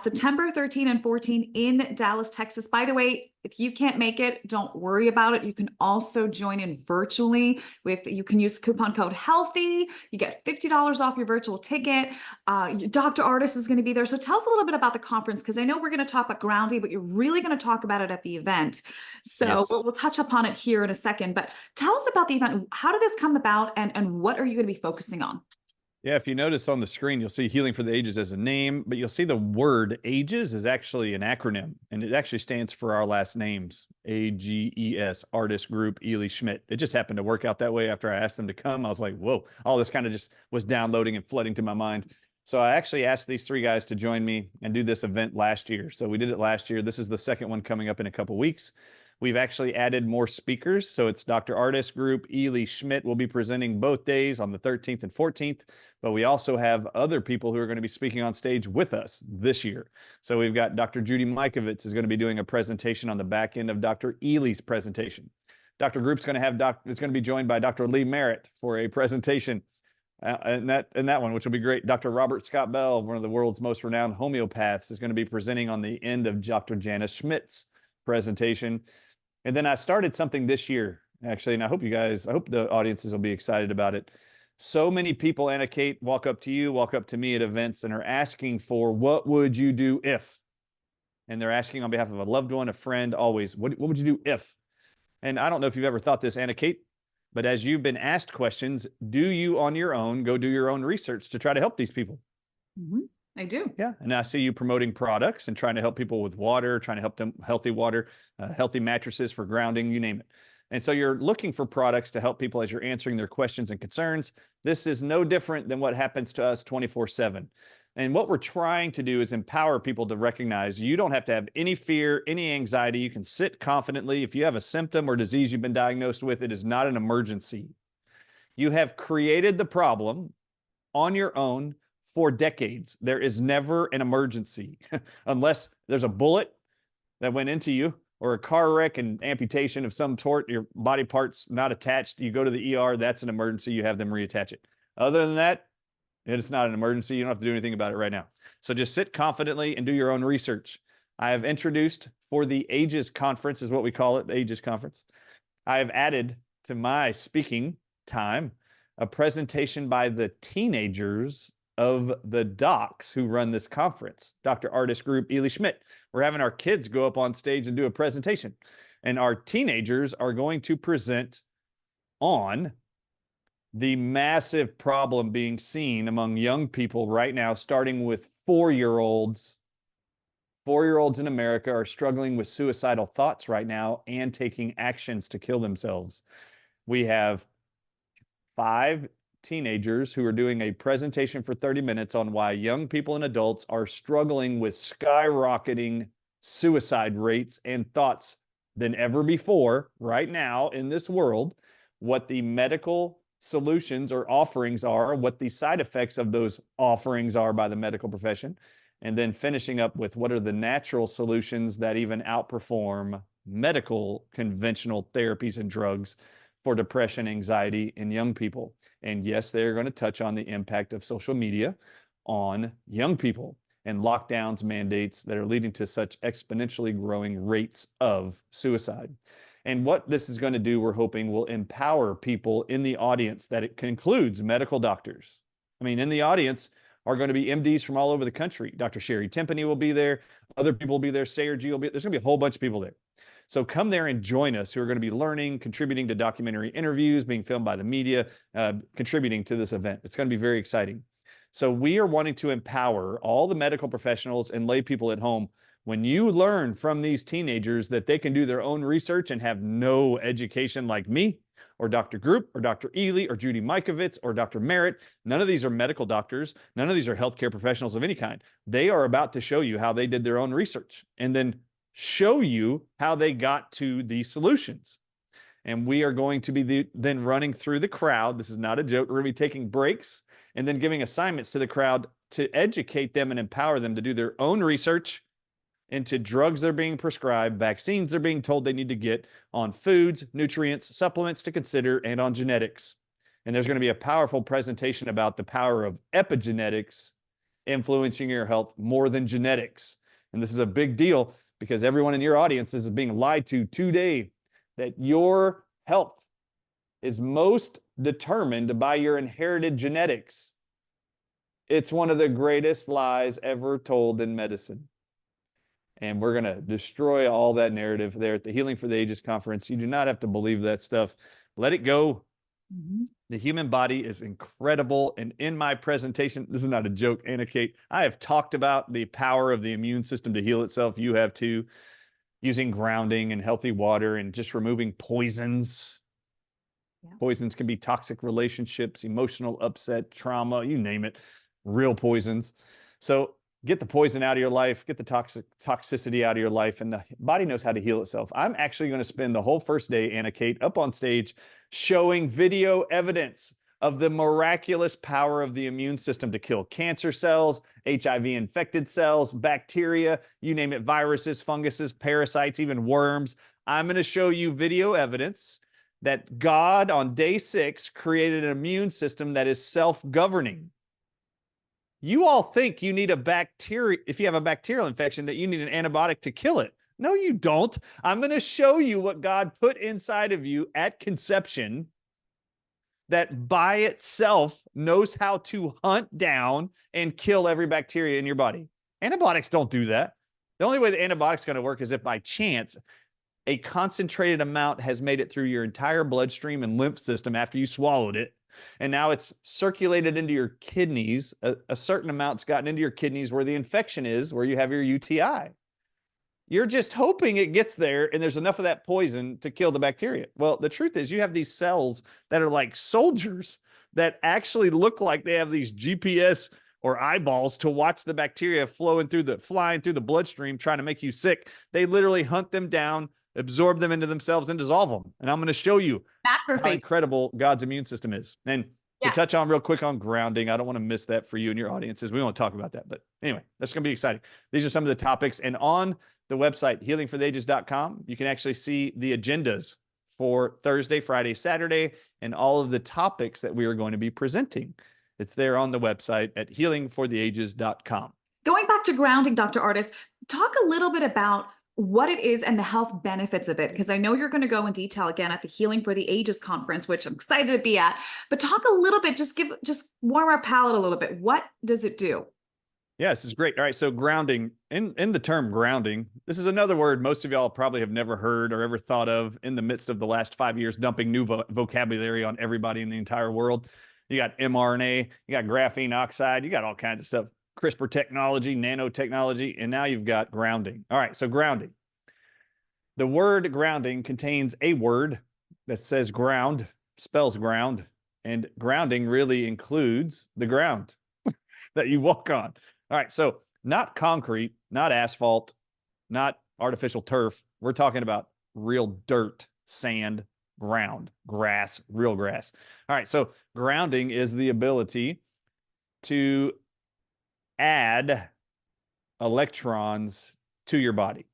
September 13 and 14 in Dallas, Texas. By the way, if you can't make it, don't worry about it. You can also join in virtually you can use coupon code HEALTHY. You get $50 off your virtual ticket. Dr. Artis is going to be there. So tell us a little bit about the conference, because I know we're going to talk about grounding, but you're really going to talk about it at the event. So yes. we'll touch upon it here in a second, but tell us about the event. How did this come about, and what are you going to be focusing on? Yeah, if you notice on the screen, you'll see Healing for the Ages as a name, but you'll see the word AGES is actually an acronym, and it actually stands for our last names, AGES, Artis Group, Ely Schmidt. It just happened to work out that way after I asked them to come. I was like, whoa, all this kind of just was downloading and flooding to my mind. So I actually asked these three guys to join me and do this event last year. So we did it last year. This is the second one coming up in a couple weeks. We've actually added more speakers. So it's Dr. Artis Group, Ely Schmidt will be presenting both days on the 13th and 14th. But we also have other people who are going to be speaking on stage with us this year. So we've got Dr. Judy Mikovits is going to be doing a presentation on the back end of Dr. Ely's presentation. Dr. Group's going to have is going to be joined by Dr. Lee Merritt for a presentation and that one, which will be great. Dr. Robert Scott Bell, one of the world's most renowned homeopaths, is going to be presenting on the end of Dr. Janice Schmidt's presentation. And then I started something this year, actually, and I hope the audiences will be excited about it. So many people, Anna Kate, walk up to you, walk up to me at events and are asking for, what would you do if? And they're asking on behalf of a loved one, a friend, always, what would you do if? And I don't know if you've ever thought this, Anna Kate, but as you've been asked questions, do you on your own go do your own research to try to help these people? Mm-hmm. I do. Yeah. And I see you promoting products and trying to help people with water, trying to help them healthy water, healthy mattresses for grounding, you name it. And so you're looking for products to help people as you're answering their questions and concerns. This is no different than what happens to us 24/7. And what we're trying to do is empower people to recognize you don't have to have any fear, any anxiety. You can sit confidently. If you have a symptom or disease you've been diagnosed with, it is not an emergency. You have created the problem on your own for decades. There is never an emergency unless there's a bullet that went into you or a car wreck and amputation of some sort, your body parts not attached. You go to the ER, that's an emergency. You have them reattach it. Other than that, it's not an emergency. You don't have to do anything about it right now. So just sit confidently and do your own research. I have introduced for the AGES conference, is what we call it, the AGES conference. I have added to my speaking time a presentation by the teenagers of the docs who run this conference, Dr. Artist Group, Ely Schmidt. We're having our kids go up on stage and do a presentation. And our teenagers are going to present on the massive problem being seen among young people right now, starting with 4-year-olds. 4-year-olds in America are struggling with suicidal thoughts right now and taking actions to kill themselves. We have 5 teenagers who are doing a presentation for 30 minutes on why young people and adults are struggling with skyrocketing suicide rates and thoughts than ever before right now in this world, what the medical solutions or offerings are, what the side effects of those offerings are by the medical profession, and then finishing up with what are the natural solutions that even outperform medical conventional therapies and drugs for depression, anxiety in young people. And yes, they're going to touch on the impact of social media on young people and lockdowns, mandates that are leading to such exponentially growing rates of suicide. And what this is going to do, we're hoping, will empower people in the audience that it concludes medical doctors. I mean, in the audience are going to be MDs from all over the country. Dr. Sherry Timpany will be there. Other people will be there. Sayer G will be there. There's going to be a whole bunch of people there. So come there and join us who are going to be learning, contributing to documentary interviews, being filmed by the media, contributing to this event. It's going to be very exciting. So we are wanting to empower all the medical professionals and lay people at home. When you learn from these teenagers that they can do their own research and have no education like me or Dr. Group or Dr. Ely or Judy Mikovits or Dr. Merritt, none of these are medical doctors. None of these are healthcare professionals of any kind. They are about to show you how they did their own research and then show you how they got to these solutions. And we are going to be then running through the crowd. This is not a joke. We're going to be taking breaks and then giving assignments to the crowd to educate them and empower them to do their own research into drugs they're being prescribed, vaccines they're being told they need to get, on foods, nutrients, supplements to consider, and on genetics. And there's going to be a powerful presentation about the power of epigenetics influencing your health more than genetics. And this is a big deal because everyone in your audience is being lied to today that your health is most determined by your inherited genetics. It's one of the greatest lies ever told in medicine. And we're going to destroy all that narrative there at the Healing for the Ages conference. You do not have to believe that stuff. Let it go. Mm-hmm. The human body is incredible. And in my presentation, this is not a joke, Anna Kate, I have talked about the power of the immune system to heal itself. You have too, using grounding and healthy water and just removing poisons. Yeah. Poisons can be toxic relationships, emotional upset, trauma, you name it, real poisons. So get the poison out of your life, get the toxicity out of your life, and the body knows how to heal itself. I'm actually going to spend the whole first day, Anna Kate, up on stage showing video evidence of the miraculous power of the immune system to kill cancer cells, HIV-infected cells, bacteria, you name it, viruses, funguses, parasites, even worms. I'm going to show you video evidence that God on day 6 created an immune system that is self-governing. You all think you need a bacteria, if you have a bacterial infection, that you need an antibiotic to kill it. No, you don't. I'm going to show you what God put inside of you at conception that by itself knows how to hunt down and kill every bacteria in your body. Antibiotics don't do that. The only way the antibiotic's going to work is if by chance a concentrated amount has made it through your entire bloodstream and lymph system after you swallowed it. And now it's circulated into your kidneys. A certain amount's gotten into your kidneys where the infection is, where you have your UTI. You're just hoping it gets there and there's enough of that poison to kill the bacteria. Well, the truth is you have these cells that are like soldiers that actually look like they have these GPS or eyeballs to watch the bacteria flying through the bloodstream trying to make you sick. They literally hunt them down, absorb them into themselves, and dissolve them. And I'm going to show you how Macrophage. incredible God's immune system is. And to Yeah. touch on real quick on grounding, I don't want to miss that for you and your audiences. We want to talk about that. But anyway, that's going to be exciting. These are some of the topics. And on the website, healingfortheages.com, you can actually see the agendas for Thursday, Friday, Saturday, and all of the topics that we are going to be presenting. It's there on the website at healingfortheages.com. Going back to grounding, Dr. Artis, talk a little bit about what it is and the health benefits of it, because I know you're going to go in detail again at the Healing for the Ages conference, which I'm excited to be at. But talk a little bit, just warm our palate a little bit. What does it do? Yeah, this is great. All right, so grounding, in the term grounding, this is another word most of y'all probably have never heard or ever thought of in the midst of the last 5 years dumping new vocabulary on everybody in the entire world. You got mRNA, you got graphene oxide, you got all kinds of stuff, CRISPR technology, nanotechnology, and now you've got grounding. All right, so grounding. The word grounding contains a word that says ground, spells ground, and grounding really includes the ground that you walk on. All right, so not concrete, not asphalt, not artificial turf. We're talking about real dirt, sand, ground, grass, real grass. All right, so grounding is the ability to add electrons to your body.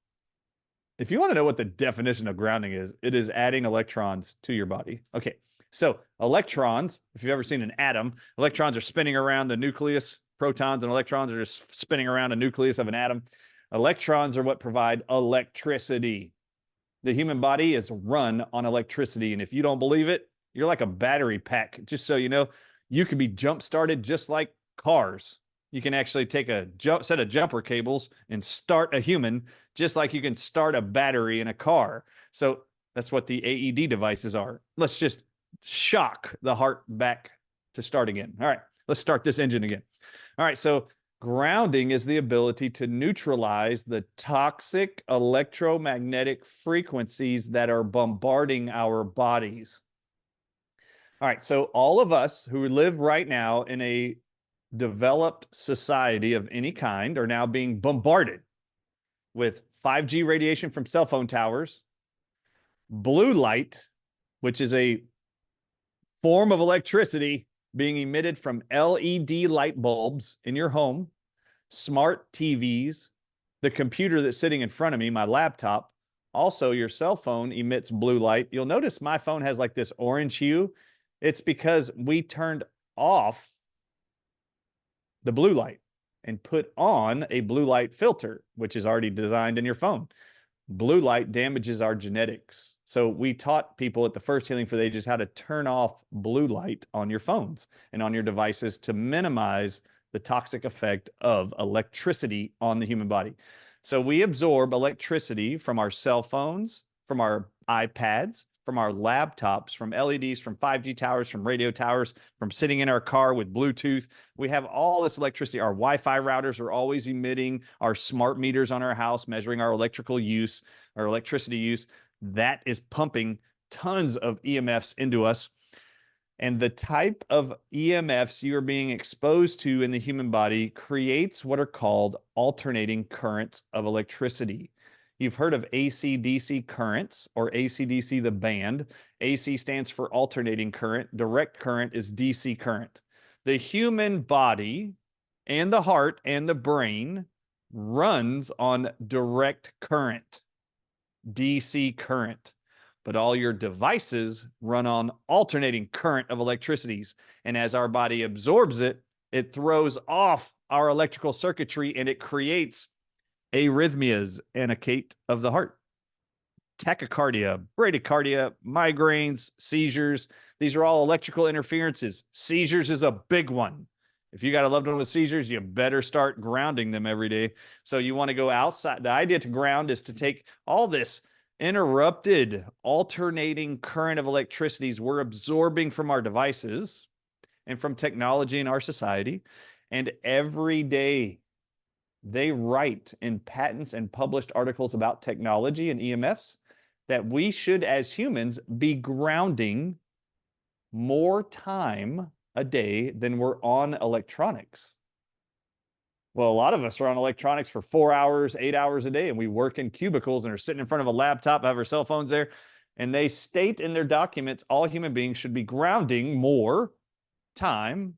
If you want to know what the definition of grounding is, it is adding electrons to your body. Okay, so electrons, if you've ever seen an atom, electrons are spinning around the nucleus. Protons and electrons are just spinning around a nucleus of an atom. Electrons are what provide electricity. The human body is run on electricity. And if you don't believe it, you're like a battery pack. Just so you know, you can be jump started just like cars. You can actually take a set of jumper cables and start a human just like you can start a battery in a car. So that's what the AED devices are. Let's just shock the heart back to start again. All right, let's start this engine again. All right, so grounding is the ability to neutralize the toxic electromagnetic frequencies that are bombarding our bodies. All right, so all of us who live right now in a developed society of any kind are now being bombarded with 5G radiation from cell phone towers, blue light, which is a form of electricity being emitted from LED light bulbs in your home, smart TVs, the computer that's sitting in front of me, my laptop. Also, your cell phone emits blue light. You'll notice my phone has like this orange hue. It's because we turned off the blue light and put on a blue light filter, which is already designed in your phone. Blue light damages our genetics. So we taught people at the first Healing for the Ages how to turn off blue light on your phones and on your devices to minimize the toxic effect of electricity on the human body. So we absorb electricity from our cell phones, from our iPads, from our laptops, from LEDs, from 5G towers, from radio towers, from sitting in our car with Bluetooth. We have all this electricity. Our Wi-Fi routers are always emitting, our smart meters on our house, measuring our electrical use, our electricity use. That is pumping tons of EMFs into us. And the type of EMFs you are being exposed to in the human body creates what are called alternating currents of electricity. You've heard of AC/DC currents or AC/DC, the band. AC stands for alternating current. Direct current is DC current. The human body and the heart and the brain runs on direct current, DC current. But all your devices run on alternating current of electricities. And as our body absorbs it, it throws off our electrical circuitry and it creates arrhythmias, anicate of the heart, tachycardia, bradycardia, migraines, seizures. These are all electrical interferences. Seizures is a big one. If you got a loved one with seizures, you better start grounding them every day. So you want to go outside. The idea to ground is to take all this interrupted alternating current of electricities we're absorbing from our devices and from technology in our society. And every day they write in patents and published articles about technology and EMFs that we should, as humans, be grounding more time a day than we're on electronics. Well, a lot of us are on electronics for 4 hours, 8 hours a day, and we work in cubicles and are sitting in front of a laptop, have our cell phones there. And they state in their documents all human beings should be grounding more time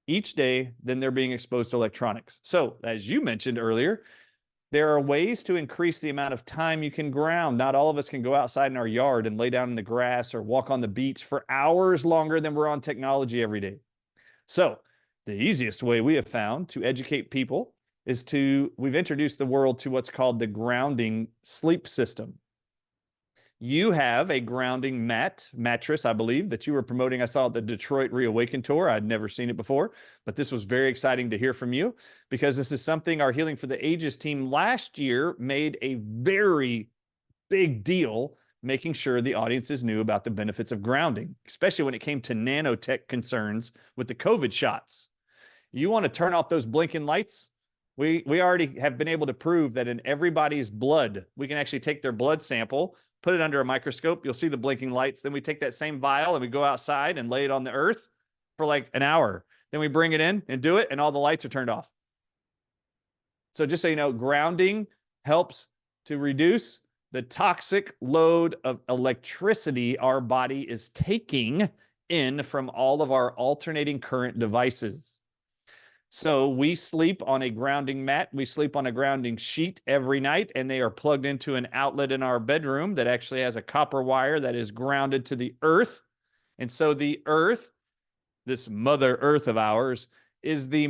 each day than they're being exposed to electronics. So, as you mentioned earlier, there are ways to increase the amount of time you can ground. Not all of us can go outside in our yard and lay down in the grass or walk on the beach for hours longer than we're on technology every day. So, the easiest way we have found to educate people is we've introduced the world to what's called the grounding sleep system. You have a grounding mattress, I believe, that you were promoting. I saw at the Detroit Reawaken tour. I'd never seen it before, but this was very exciting to hear from you because this is something our Healing for the Ages team last year made a very big deal, making sure the audiences knew about the benefits of grounding, especially when it came to nanotech concerns with the COVID shots. You want to turn off those blinking lights? We already have been able to prove that in everybody's blood, we can actually take their blood sample, put it under a microscope. You'll see the blinking lights. Then we take that same vial and we go outside and lay it on the earth for like an hour. Then we bring it in and do it, and all the lights are turned off. So just so you know, grounding helps to reduce the toxic load of electricity our body is taking in from all of our alternating current devices. So we sleep on a grounding mat. We sleep on a grounding sheet every night, and they are plugged into an outlet in our bedroom that actually has a copper wire that is grounded to the earth. And so the earth, this Mother Earth of ours, is the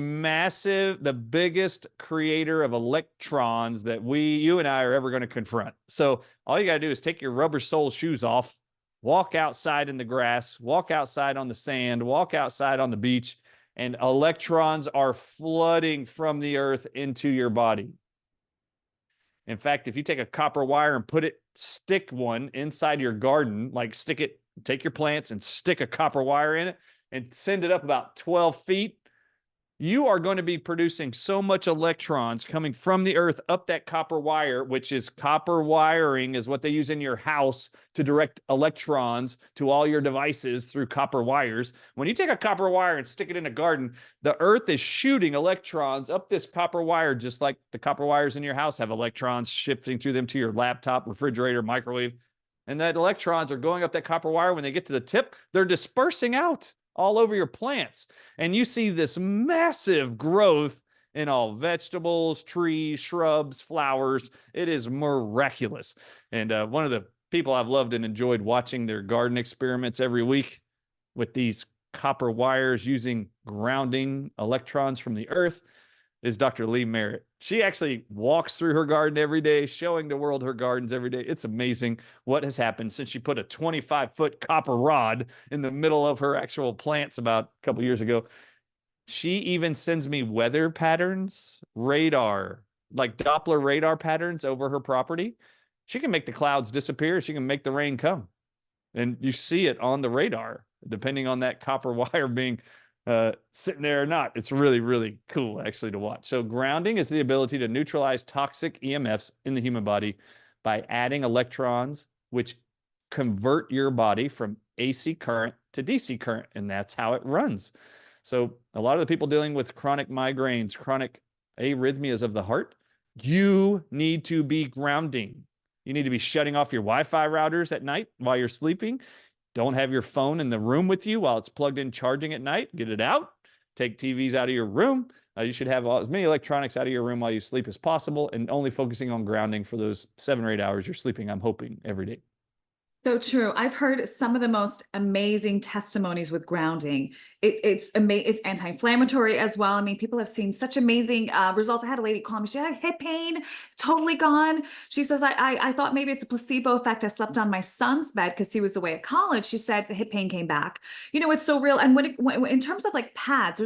biggest creator of electrons that you and I are ever going to confront. So all you got to do is take your rubber sole shoes off, walk outside in the grass, walk outside on the sand, walk outside on the beach, and electrons are flooding from the earth into your body. In fact, if you take a copper wire and stick one inside your garden, like take your plants and stick a copper wire in it and send it up about 12 feet, you are going to be producing so much electrons coming from the earth up that copper wire, which is copper wiring is what they use in your house to direct electrons to all your devices through copper wires. When you take a copper wire and stick it in a garden, the earth is shooting electrons up this copper wire, just like the copper wires in your house have electrons shifting through them to your laptop, refrigerator, microwave. And that electrons are going up that copper wire. When they get to the tip, they're dispersing out all over your plants. And you see this massive growth in all vegetables, trees, shrubs, flowers. It is miraculous. And one of the people I've loved and enjoyed watching their garden experiments every week with these copper wires using grounding electrons from the earth is Dr. Lee Merritt. She actually walks through her garden every day, showing the world her gardens every day. It's amazing what has happened since she put a 25-foot copper rod in the middle of her actual plants about a couple years ago. She even sends me weather patterns, radar, like Doppler radar patterns over her property. She can make the clouds disappear. She can make the rain come. And you see it on the radar, depending on that copper wire being sitting there or not. It's really, really cool actually to watch. So grounding is the ability to neutralize toxic EMFs in the human body by adding electrons, which convert your body from AC current to DC current. And that's how it runs. So a lot of the people dealing with chronic migraines, chronic arrhythmias of the heart, you need to be grounding. You need to be shutting off your Wi-Fi routers at night while you're sleeping. Don't have your phone in the room with you while it's plugged in charging at night. Get it out. Take TVs out of your room. You should have as many electronics out of your room while you sleep as possible, and only focusing on grounding for those 7 or 8 hours you're sleeping, I'm hoping, every day. So true. I've heard some of the most amazing testimonies with grounding. It's anti-inflammatory as well. I mean, people have seen such amazing results. I had a lady call me. She had hip pain, totally gone. She says, I thought maybe it's a placebo effect. I slept on my son's bed because he was away at college. She said the hip pain came back. You know, it's so real. And in terms of like pads,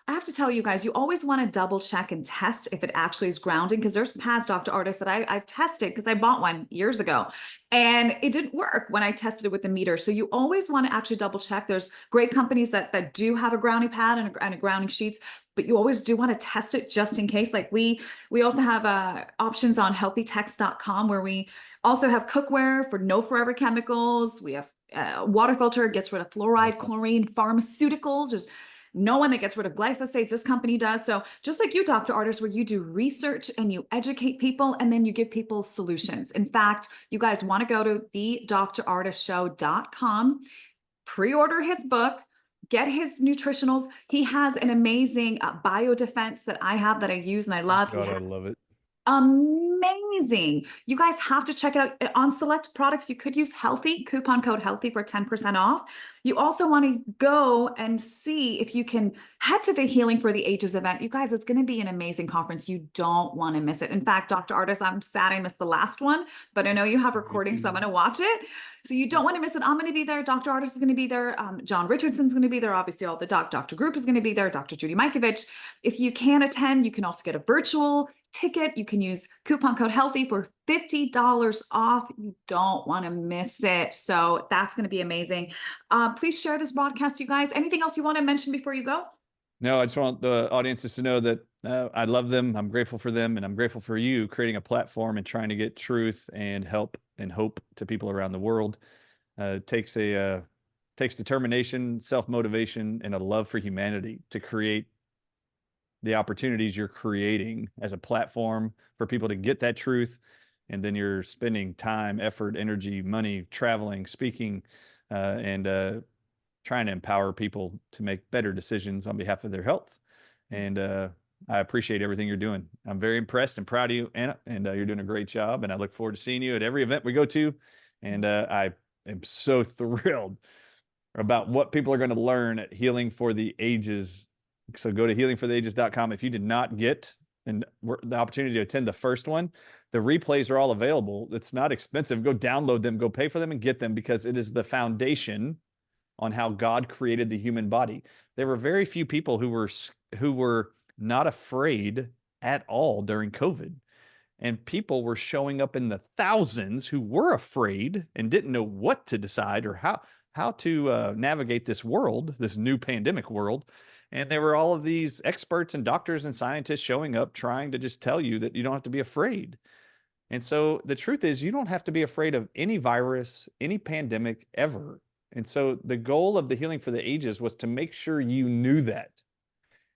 I have to tell you guys, you always want to double check and test if it actually is grounding, because there's pads, Dr. Artis, that I've tested because I bought one years ago and it didn't work when I tested it with the meter. So you always want to actually double check. There's great companies that do have a grounding pad and a grounding sheets, but you always do want to test it just in case. Like we also have options on healthytext.com where we also have cookware for no forever chemicals. We have water filter, gets rid of fluoride, chlorine, pharmaceuticals. There's no one that gets rid of glyphosate. This company does. So just like you, Dr. Artist, where you do research and you educate people and then you give people solutions. In fact, you guys want to go to thedrartistshow.com, pre-order his book, get his nutritionals. He has an amazing biodefense that I have that I use and I love. He God, I has love it. amazing. You guys have to check it out. On select products, you could use healthy, coupon code healthy for 10% off. You also want to go and see if you can head to the Healing for the Ages event. You guys, it's going to be an amazing conference. You don't want to miss it. In fact, Dr. Artis, I'm sad I missed the last one, but I know you have Me recordings, so I'm too. going to watch it. So you don't want to miss it. I'm going to be there. Dr. Artis is going to be there. John Richardson's going to be there. Obviously, all the Dr. Group is going to be there. Dr. Judy Mikovich. If you can attend, you can also get a virtual ticket. You can use coupon code healthy for $50 off. You don't want to miss it. So that's going to be amazing. Please share this broadcast, you guys. Anything else you want to mention before you go? No, I just want the audiences to know that I love them. I'm grateful for them, and I'm grateful for you creating a platform and trying to get truth and help and hope to people around the world. It takes determination, self-motivation, and a love for humanity to create the opportunities you're creating as a platform for people to get that truth. And then you're spending time, effort, energy, money, traveling, speaking, and trying to empower people to make better decisions on behalf of their health. And I appreciate everything you're doing. I'm very impressed and proud of you, Anna, and you're doing a great job. And I look forward to seeing you at every event we go to. And I am so thrilled about what people are going to learn at Healing for the Ages. So go to healingfortheages.com. If you did not get the opportunity to attend the first one, the replays are all available. It's not expensive. Go download them, go pay for them and get them, because it is the foundation on how God created the human body. There were very few people who were not afraid at all during COVID. And people were showing up in the thousands who were afraid and didn't know what to decide or how to navigate this world, this new pandemic world. And there were all of these experts and doctors and scientists showing up trying to just tell you that you don't have to be afraid. And so the truth is, you don't have to be afraid of any virus, any pandemic ever. And so the goal of the Healing for the Ages was to make sure you knew that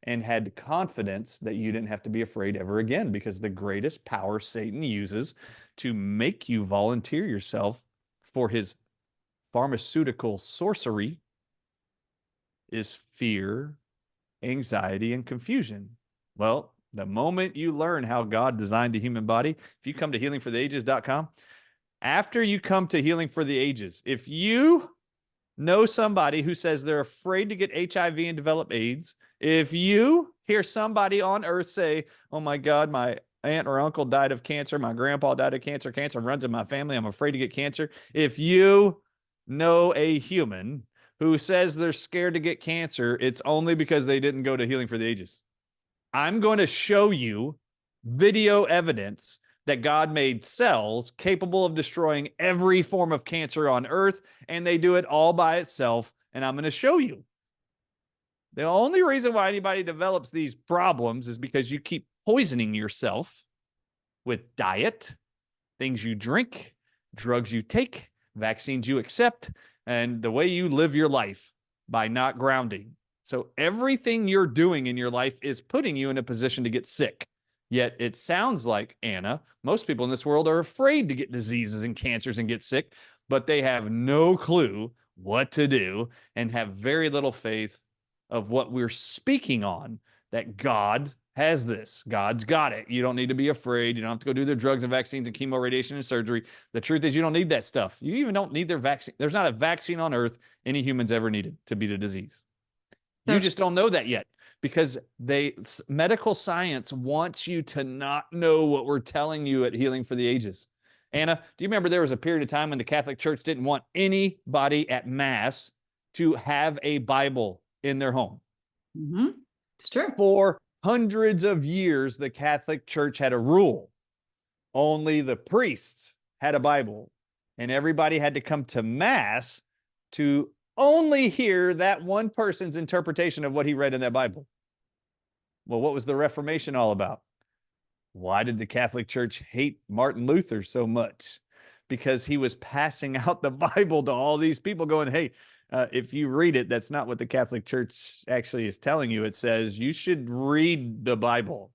and had confidence that you didn't have to be afraid ever again, because the greatest power Satan uses to make you volunteer yourself for his pharmaceutical sorcery is fear, anxiety, and confusion. Well, the moment you learn how God designed the human body, if you come to healingfortheages.com, after you come to Healing for the Ages, if you know somebody who says they're afraid to get HIV and develop AIDS, if you hear somebody on earth say, oh my God, my aunt or uncle died of cancer, my grandpa died of cancer, cancer runs in my family, I'm afraid to get cancer. If you know a human who says they're scared to get cancer, it's only because they didn't go to Healing for the Ages. I'm going to show you video evidence that God made cells capable of destroying every form of cancer on earth, and they do it all by itself. And I'm going to show you. The only reason why anybody develops these problems is because you keep poisoning yourself with diet, things you drink, drugs you take, vaccines you accept, and the way you live your life by not grounding. So everything you're doing in your life is putting you in a position to get sick. Yet it sounds like, Anna, most people in this world are afraid to get diseases and cancers and get sick, but they have no clue what to do and have very little faith of what we're speaking on, that God has this. God's got it. You don't need to be afraid. You don't have to go do their drugs and vaccines and chemo, radiation, and surgery. The truth is, you don't need that stuff. You even don't need their vaccine. There's not a vaccine on earth any humans ever needed to beat a disease. You just don't know that yet, because medical science wants you to not know what we're telling you at Healing for the Ages. Anna, do you remember there was a period of time when the Catholic Church didn't want anybody at Mass to have a Bible in their home? Mm-hmm. It's true. For hundreds of years, the Catholic Church had a rule. Only the priests had a Bible, and everybody had to come to Mass to only hear that one person's interpretation of what he read in that Bible. Well, what was the Reformation all about? Why did the Catholic Church hate Martin Luther so much? Because he was passing out the Bible to all these people going, hey, If you read it, that's not what the Catholic Church actually is telling you. It says you should read the Bible.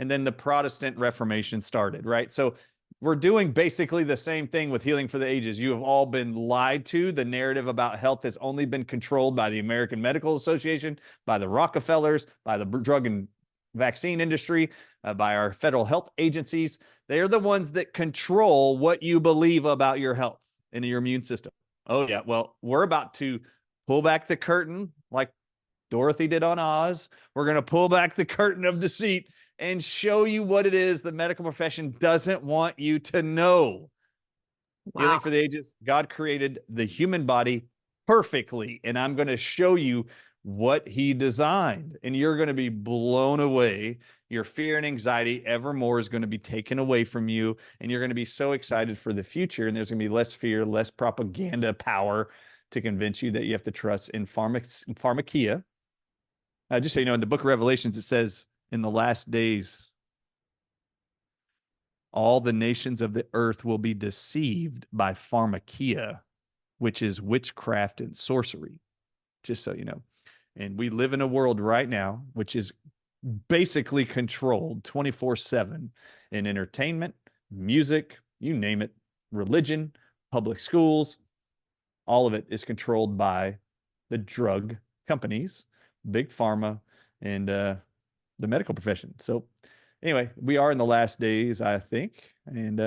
And then the Protestant Reformation started, right? So we're doing basically the same thing with Healing for the Ages. You have all been lied to. The narrative about health has only been controlled by the American Medical Association, by the Rockefellers, by the drug and vaccine industry, by our federal health agencies. They're the ones that control what you believe about your health and your immune system. Oh, yeah. Well, we're about to pull back the curtain like Dorothy did on Oz. We're going to pull back the curtain of deceit and show you what it is the medical profession doesn't want you to know. Wow. Healing for the Ages, God created the human body perfectly, and I'm going to show you what he designed, and you're going to be blown away. Your fear and anxiety evermore is going to be taken away from you, and you're going to be so excited for the future, and there's going to be less fear, less propaganda power to convince you that you have to trust in pharmakia. Just so you know, in the book of Revelations, it says, in the last days, all the nations of the earth will be deceived by pharmakia, which is witchcraft and sorcery, just so you know. And we live in a world right now which is basically controlled 24/7 in entertainment, music, you name it, religion, public schools. All of it is controlled by the drug companies, big pharma, and the medical profession. So anyway, we are in the last days, I think, and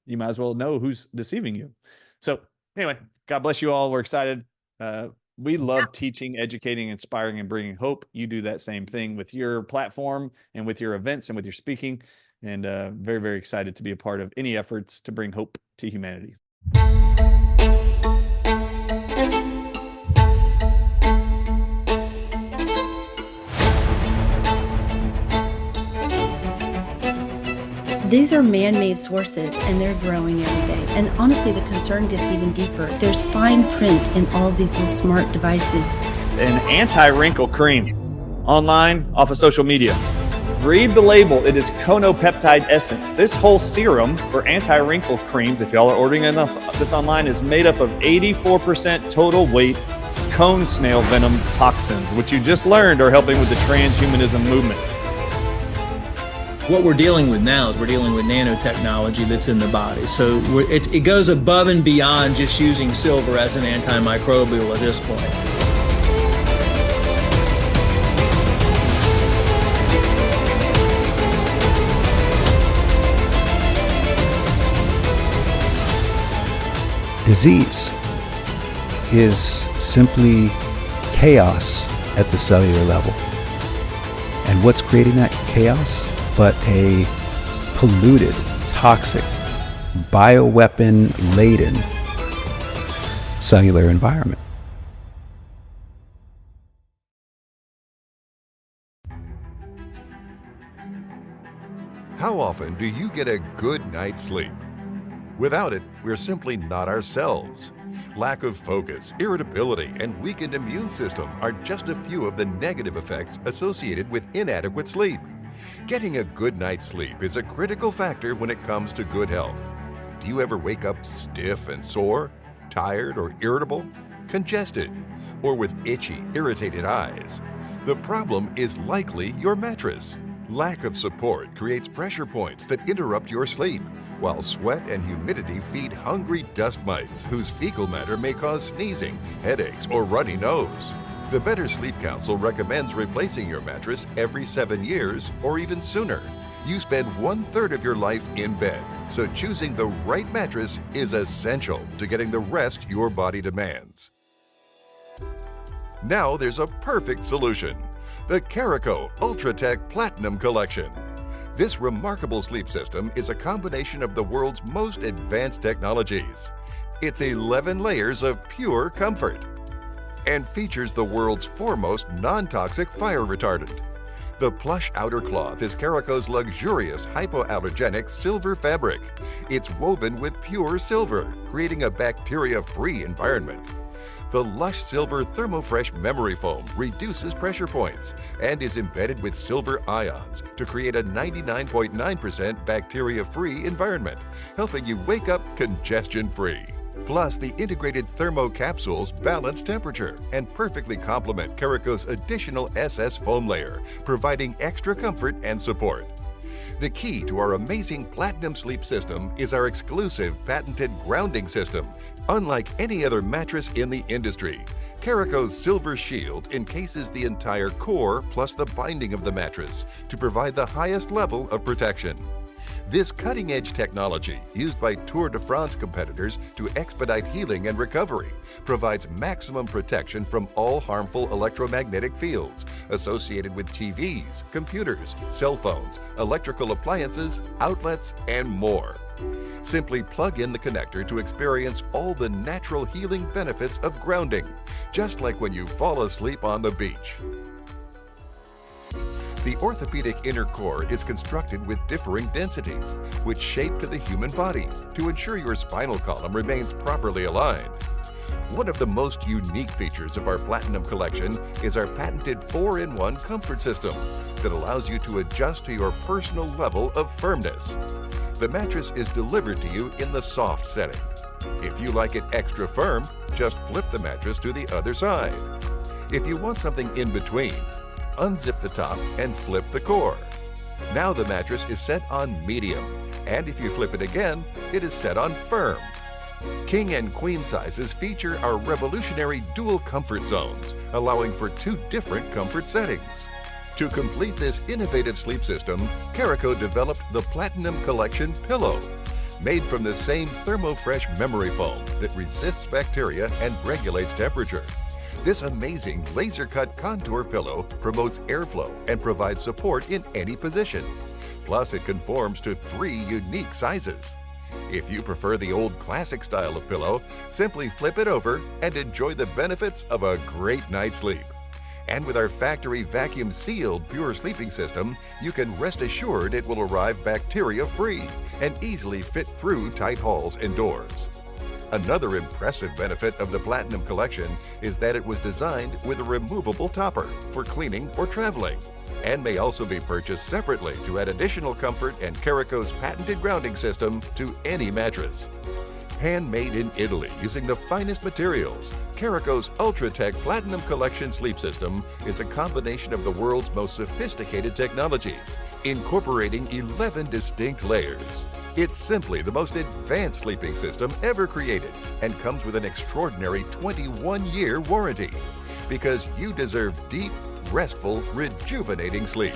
you might as well know who's deceiving you. So anyway, God bless you all. We're excited. We love teaching, educating, inspiring, and bringing hope. You do that same thing with your platform and with your events and with your speaking. And very, very excited to be a part of any efforts to bring hope to humanity. These are man-made sources, and they're growing every day. And honestly, the concern gets even deeper. There's fine print in all of these little smart devices. An anti-wrinkle cream online off of social media. Read the label. It is conopeptide essence. This whole serum for anti-wrinkle creams, if y'all are ordering this online, is made up of 84% total weight cone snail venom toxins, which you just learned are helping with the transhumanism movement. What we're dealing with now is we're dealing with nanotechnology that's in the body. So it goes above and beyond just using silver as an antimicrobial at this point. Disease is simply chaos at the cellular level. And what's creating that chaos but a polluted, toxic, bioweapon-laden cellular environment? How often do you get a good night's sleep? Without it, we're simply not ourselves. Lack of focus, irritability, and weakened immune system are just a few of the negative effects associated with inadequate sleep. Getting a good night's sleep is a critical factor when it comes to good health. Do you ever wake up stiff and sore, tired or irritable, congested, or with itchy, irritated eyes? The problem is likely your mattress. Lack of support creates pressure points that interrupt your sleep, while sweat and humidity feed hungry dust mites whose fecal matter may cause sneezing, headaches, or runny nose. The Better Sleep Council recommends replacing your mattress every 7 years or even sooner. You spend 1/3 of your life in bed, so choosing the right mattress is essential to getting the rest your body demands. Now there's a perfect solution: the Caraco Ultratech Platinum Collection. This remarkable sleep system is a combination of the world's most advanced technologies. It's 11 layers of pure comfort and features the world's foremost non-toxic fire retardant. The plush outer cloth is Caraco's luxurious hypoallergenic silver fabric. It's woven with pure silver, creating a bacteria-free environment. The lush silver ThermoFresh memory foam reduces pressure points and is embedded with silver ions to create a 99.9% bacteria-free environment, helping you wake up congestion-free. Plus, the integrated thermo capsules balance temperature and perfectly complement Caraco's additional SS foam layer, providing extra comfort and support. The key to our amazing Platinum Sleep system is our exclusive patented grounding system. Unlike any other mattress in the industry, Caraco's Silver Shield encases the entire core plus the binding of the mattress to provide the highest level of protection. This cutting-edge technology, used by Tour de France competitors to expedite healing and recovery, provides maximum protection from all harmful electromagnetic fields associated with TVs, computers, cell phones, electrical appliances, outlets, and more. Simply plug in the connector to experience all the natural healing benefits of grounding, just like when you fall asleep on the beach. The orthopedic inner core is constructed with differing densities, which shape to the human body to ensure your spinal column remains properly aligned. One of the most unique features of our Platinum Collection is our patented 4-in-1 comfort system that allows you to adjust to your personal level of firmness. The mattress is delivered to you in the soft setting. If you like it extra firm, just flip the mattress to the other side. If you want something in between, unzip the top and flip the core. Now the mattress is set on medium, and if you flip it again, it is set on firm. King and queen sizes feature our revolutionary dual comfort zones, allowing for 2 different comfort settings. To complete this innovative sleep system, Caraco developed the Platinum Collection Pillow, made from the same ThermoFresh memory foam that resists bacteria and regulates temperature. This amazing laser-cut contour pillow promotes airflow and provides support in any position. Plus, it conforms to 3 unique sizes. If you prefer the old classic style of pillow, simply flip it over and enjoy the benefits of a great night's sleep. And with our factory vacuum-sealed pure sleeping system, you can rest assured it will arrive bacteria-free and easily fit through tight halls and doors. Another impressive benefit of the Platinum Collection is that it was designed with a removable topper for cleaning or traveling, and may also be purchased separately to add additional comfort and Caraco's patented grounding system to any mattress. Handmade in Italy using the finest materials, Caraco's UltraTech Platinum Collection sleep system is a combination of the world's most sophisticated technologies, incorporating 11 distinct layers. It's simply the most advanced sleeping system ever created and comes with an extraordinary 21-year warranty, because you deserve deep, restful, rejuvenating sleep.